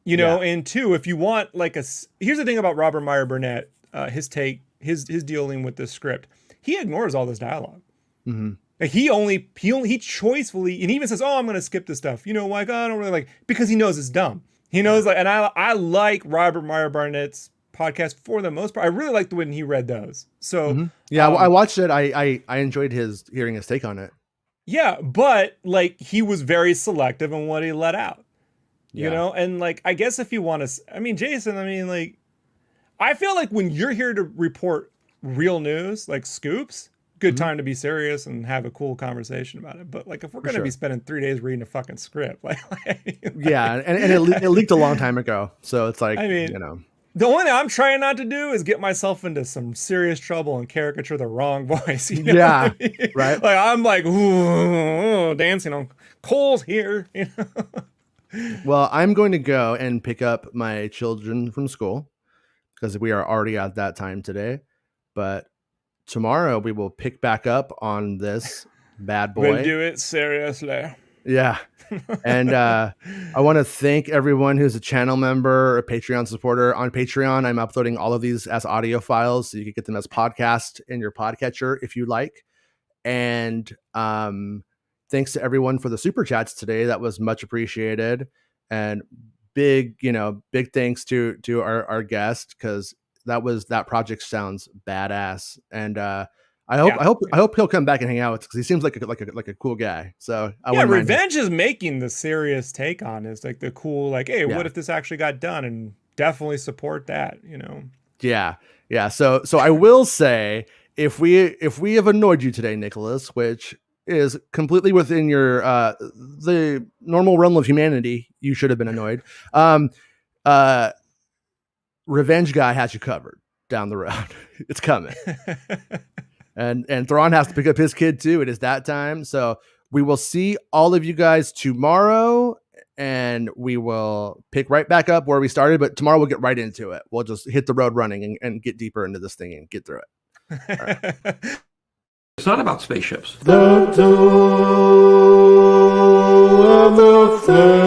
you know, and two, if you want like here's the thing about Robert Meyer Burnett, his dealing with this script, he ignores all this dialogue. Mm-hmm. Like he choicefully, and he even says, "Oh, I'm going to skip this stuff." You know, like, I don't really like, because he knows it's dumb. He knows, like, and I like Robert Meyer Barnett's podcast for the most part. I really like the way he read those. So yeah, I watched it. I enjoyed hearing his take on it. Yeah, but like he was very selective in what he let out. You know, and like, I guess if you want to, I mean, Jason, I mean, like, I feel like when you're here to report real news, like scoops, good time to be serious and have a cool conversation about it. But like, if we're going to be spending 3 days reading a fucking script, like yeah, and it leaked a long time ago, so it's like, I mean, you know, the only thing I'm trying not to do is get myself into some serious trouble and caricature the wrong voice. You know what I mean? Right. Like, I'm like, ooh, dancing on coals here. You know? Well, I'm going to go and pick up my children from school because we are already at that time today. But tomorrow we will pick back up on this bad boy. We'll do it seriously. Yeah. And I want to thank everyone who's a channel member or a Patreon supporter. On Patreon, I'm uploading all of these as audio files, so you can get them as podcast in your podcatcher if you like. And thanks to everyone for the super chats today. That was much appreciated. And big thanks to our guest, because that project sounds badass. And I hope he'll come back and hang out with us, because he seems like a cool guy. So Revenge is making the serious take on is like the cool, like, hey, what if this actually got done? And definitely support that, you know. Yeah. So I will say, if we have annoyed you today, Nicholas, which is completely within your the normal realm of humanity, you should have been annoyed. Revenge Guy has you covered down the road. It's coming. And Thrawn has to pick up his kid too. It is that time. So we will see all of you guys tomorrow, and we will pick right back up where we started. But tomorrow we'll get right into it. We'll just hit the road running and get deeper into this thing and get through it. Right. It's not about spaceships. The Duel of the Fates.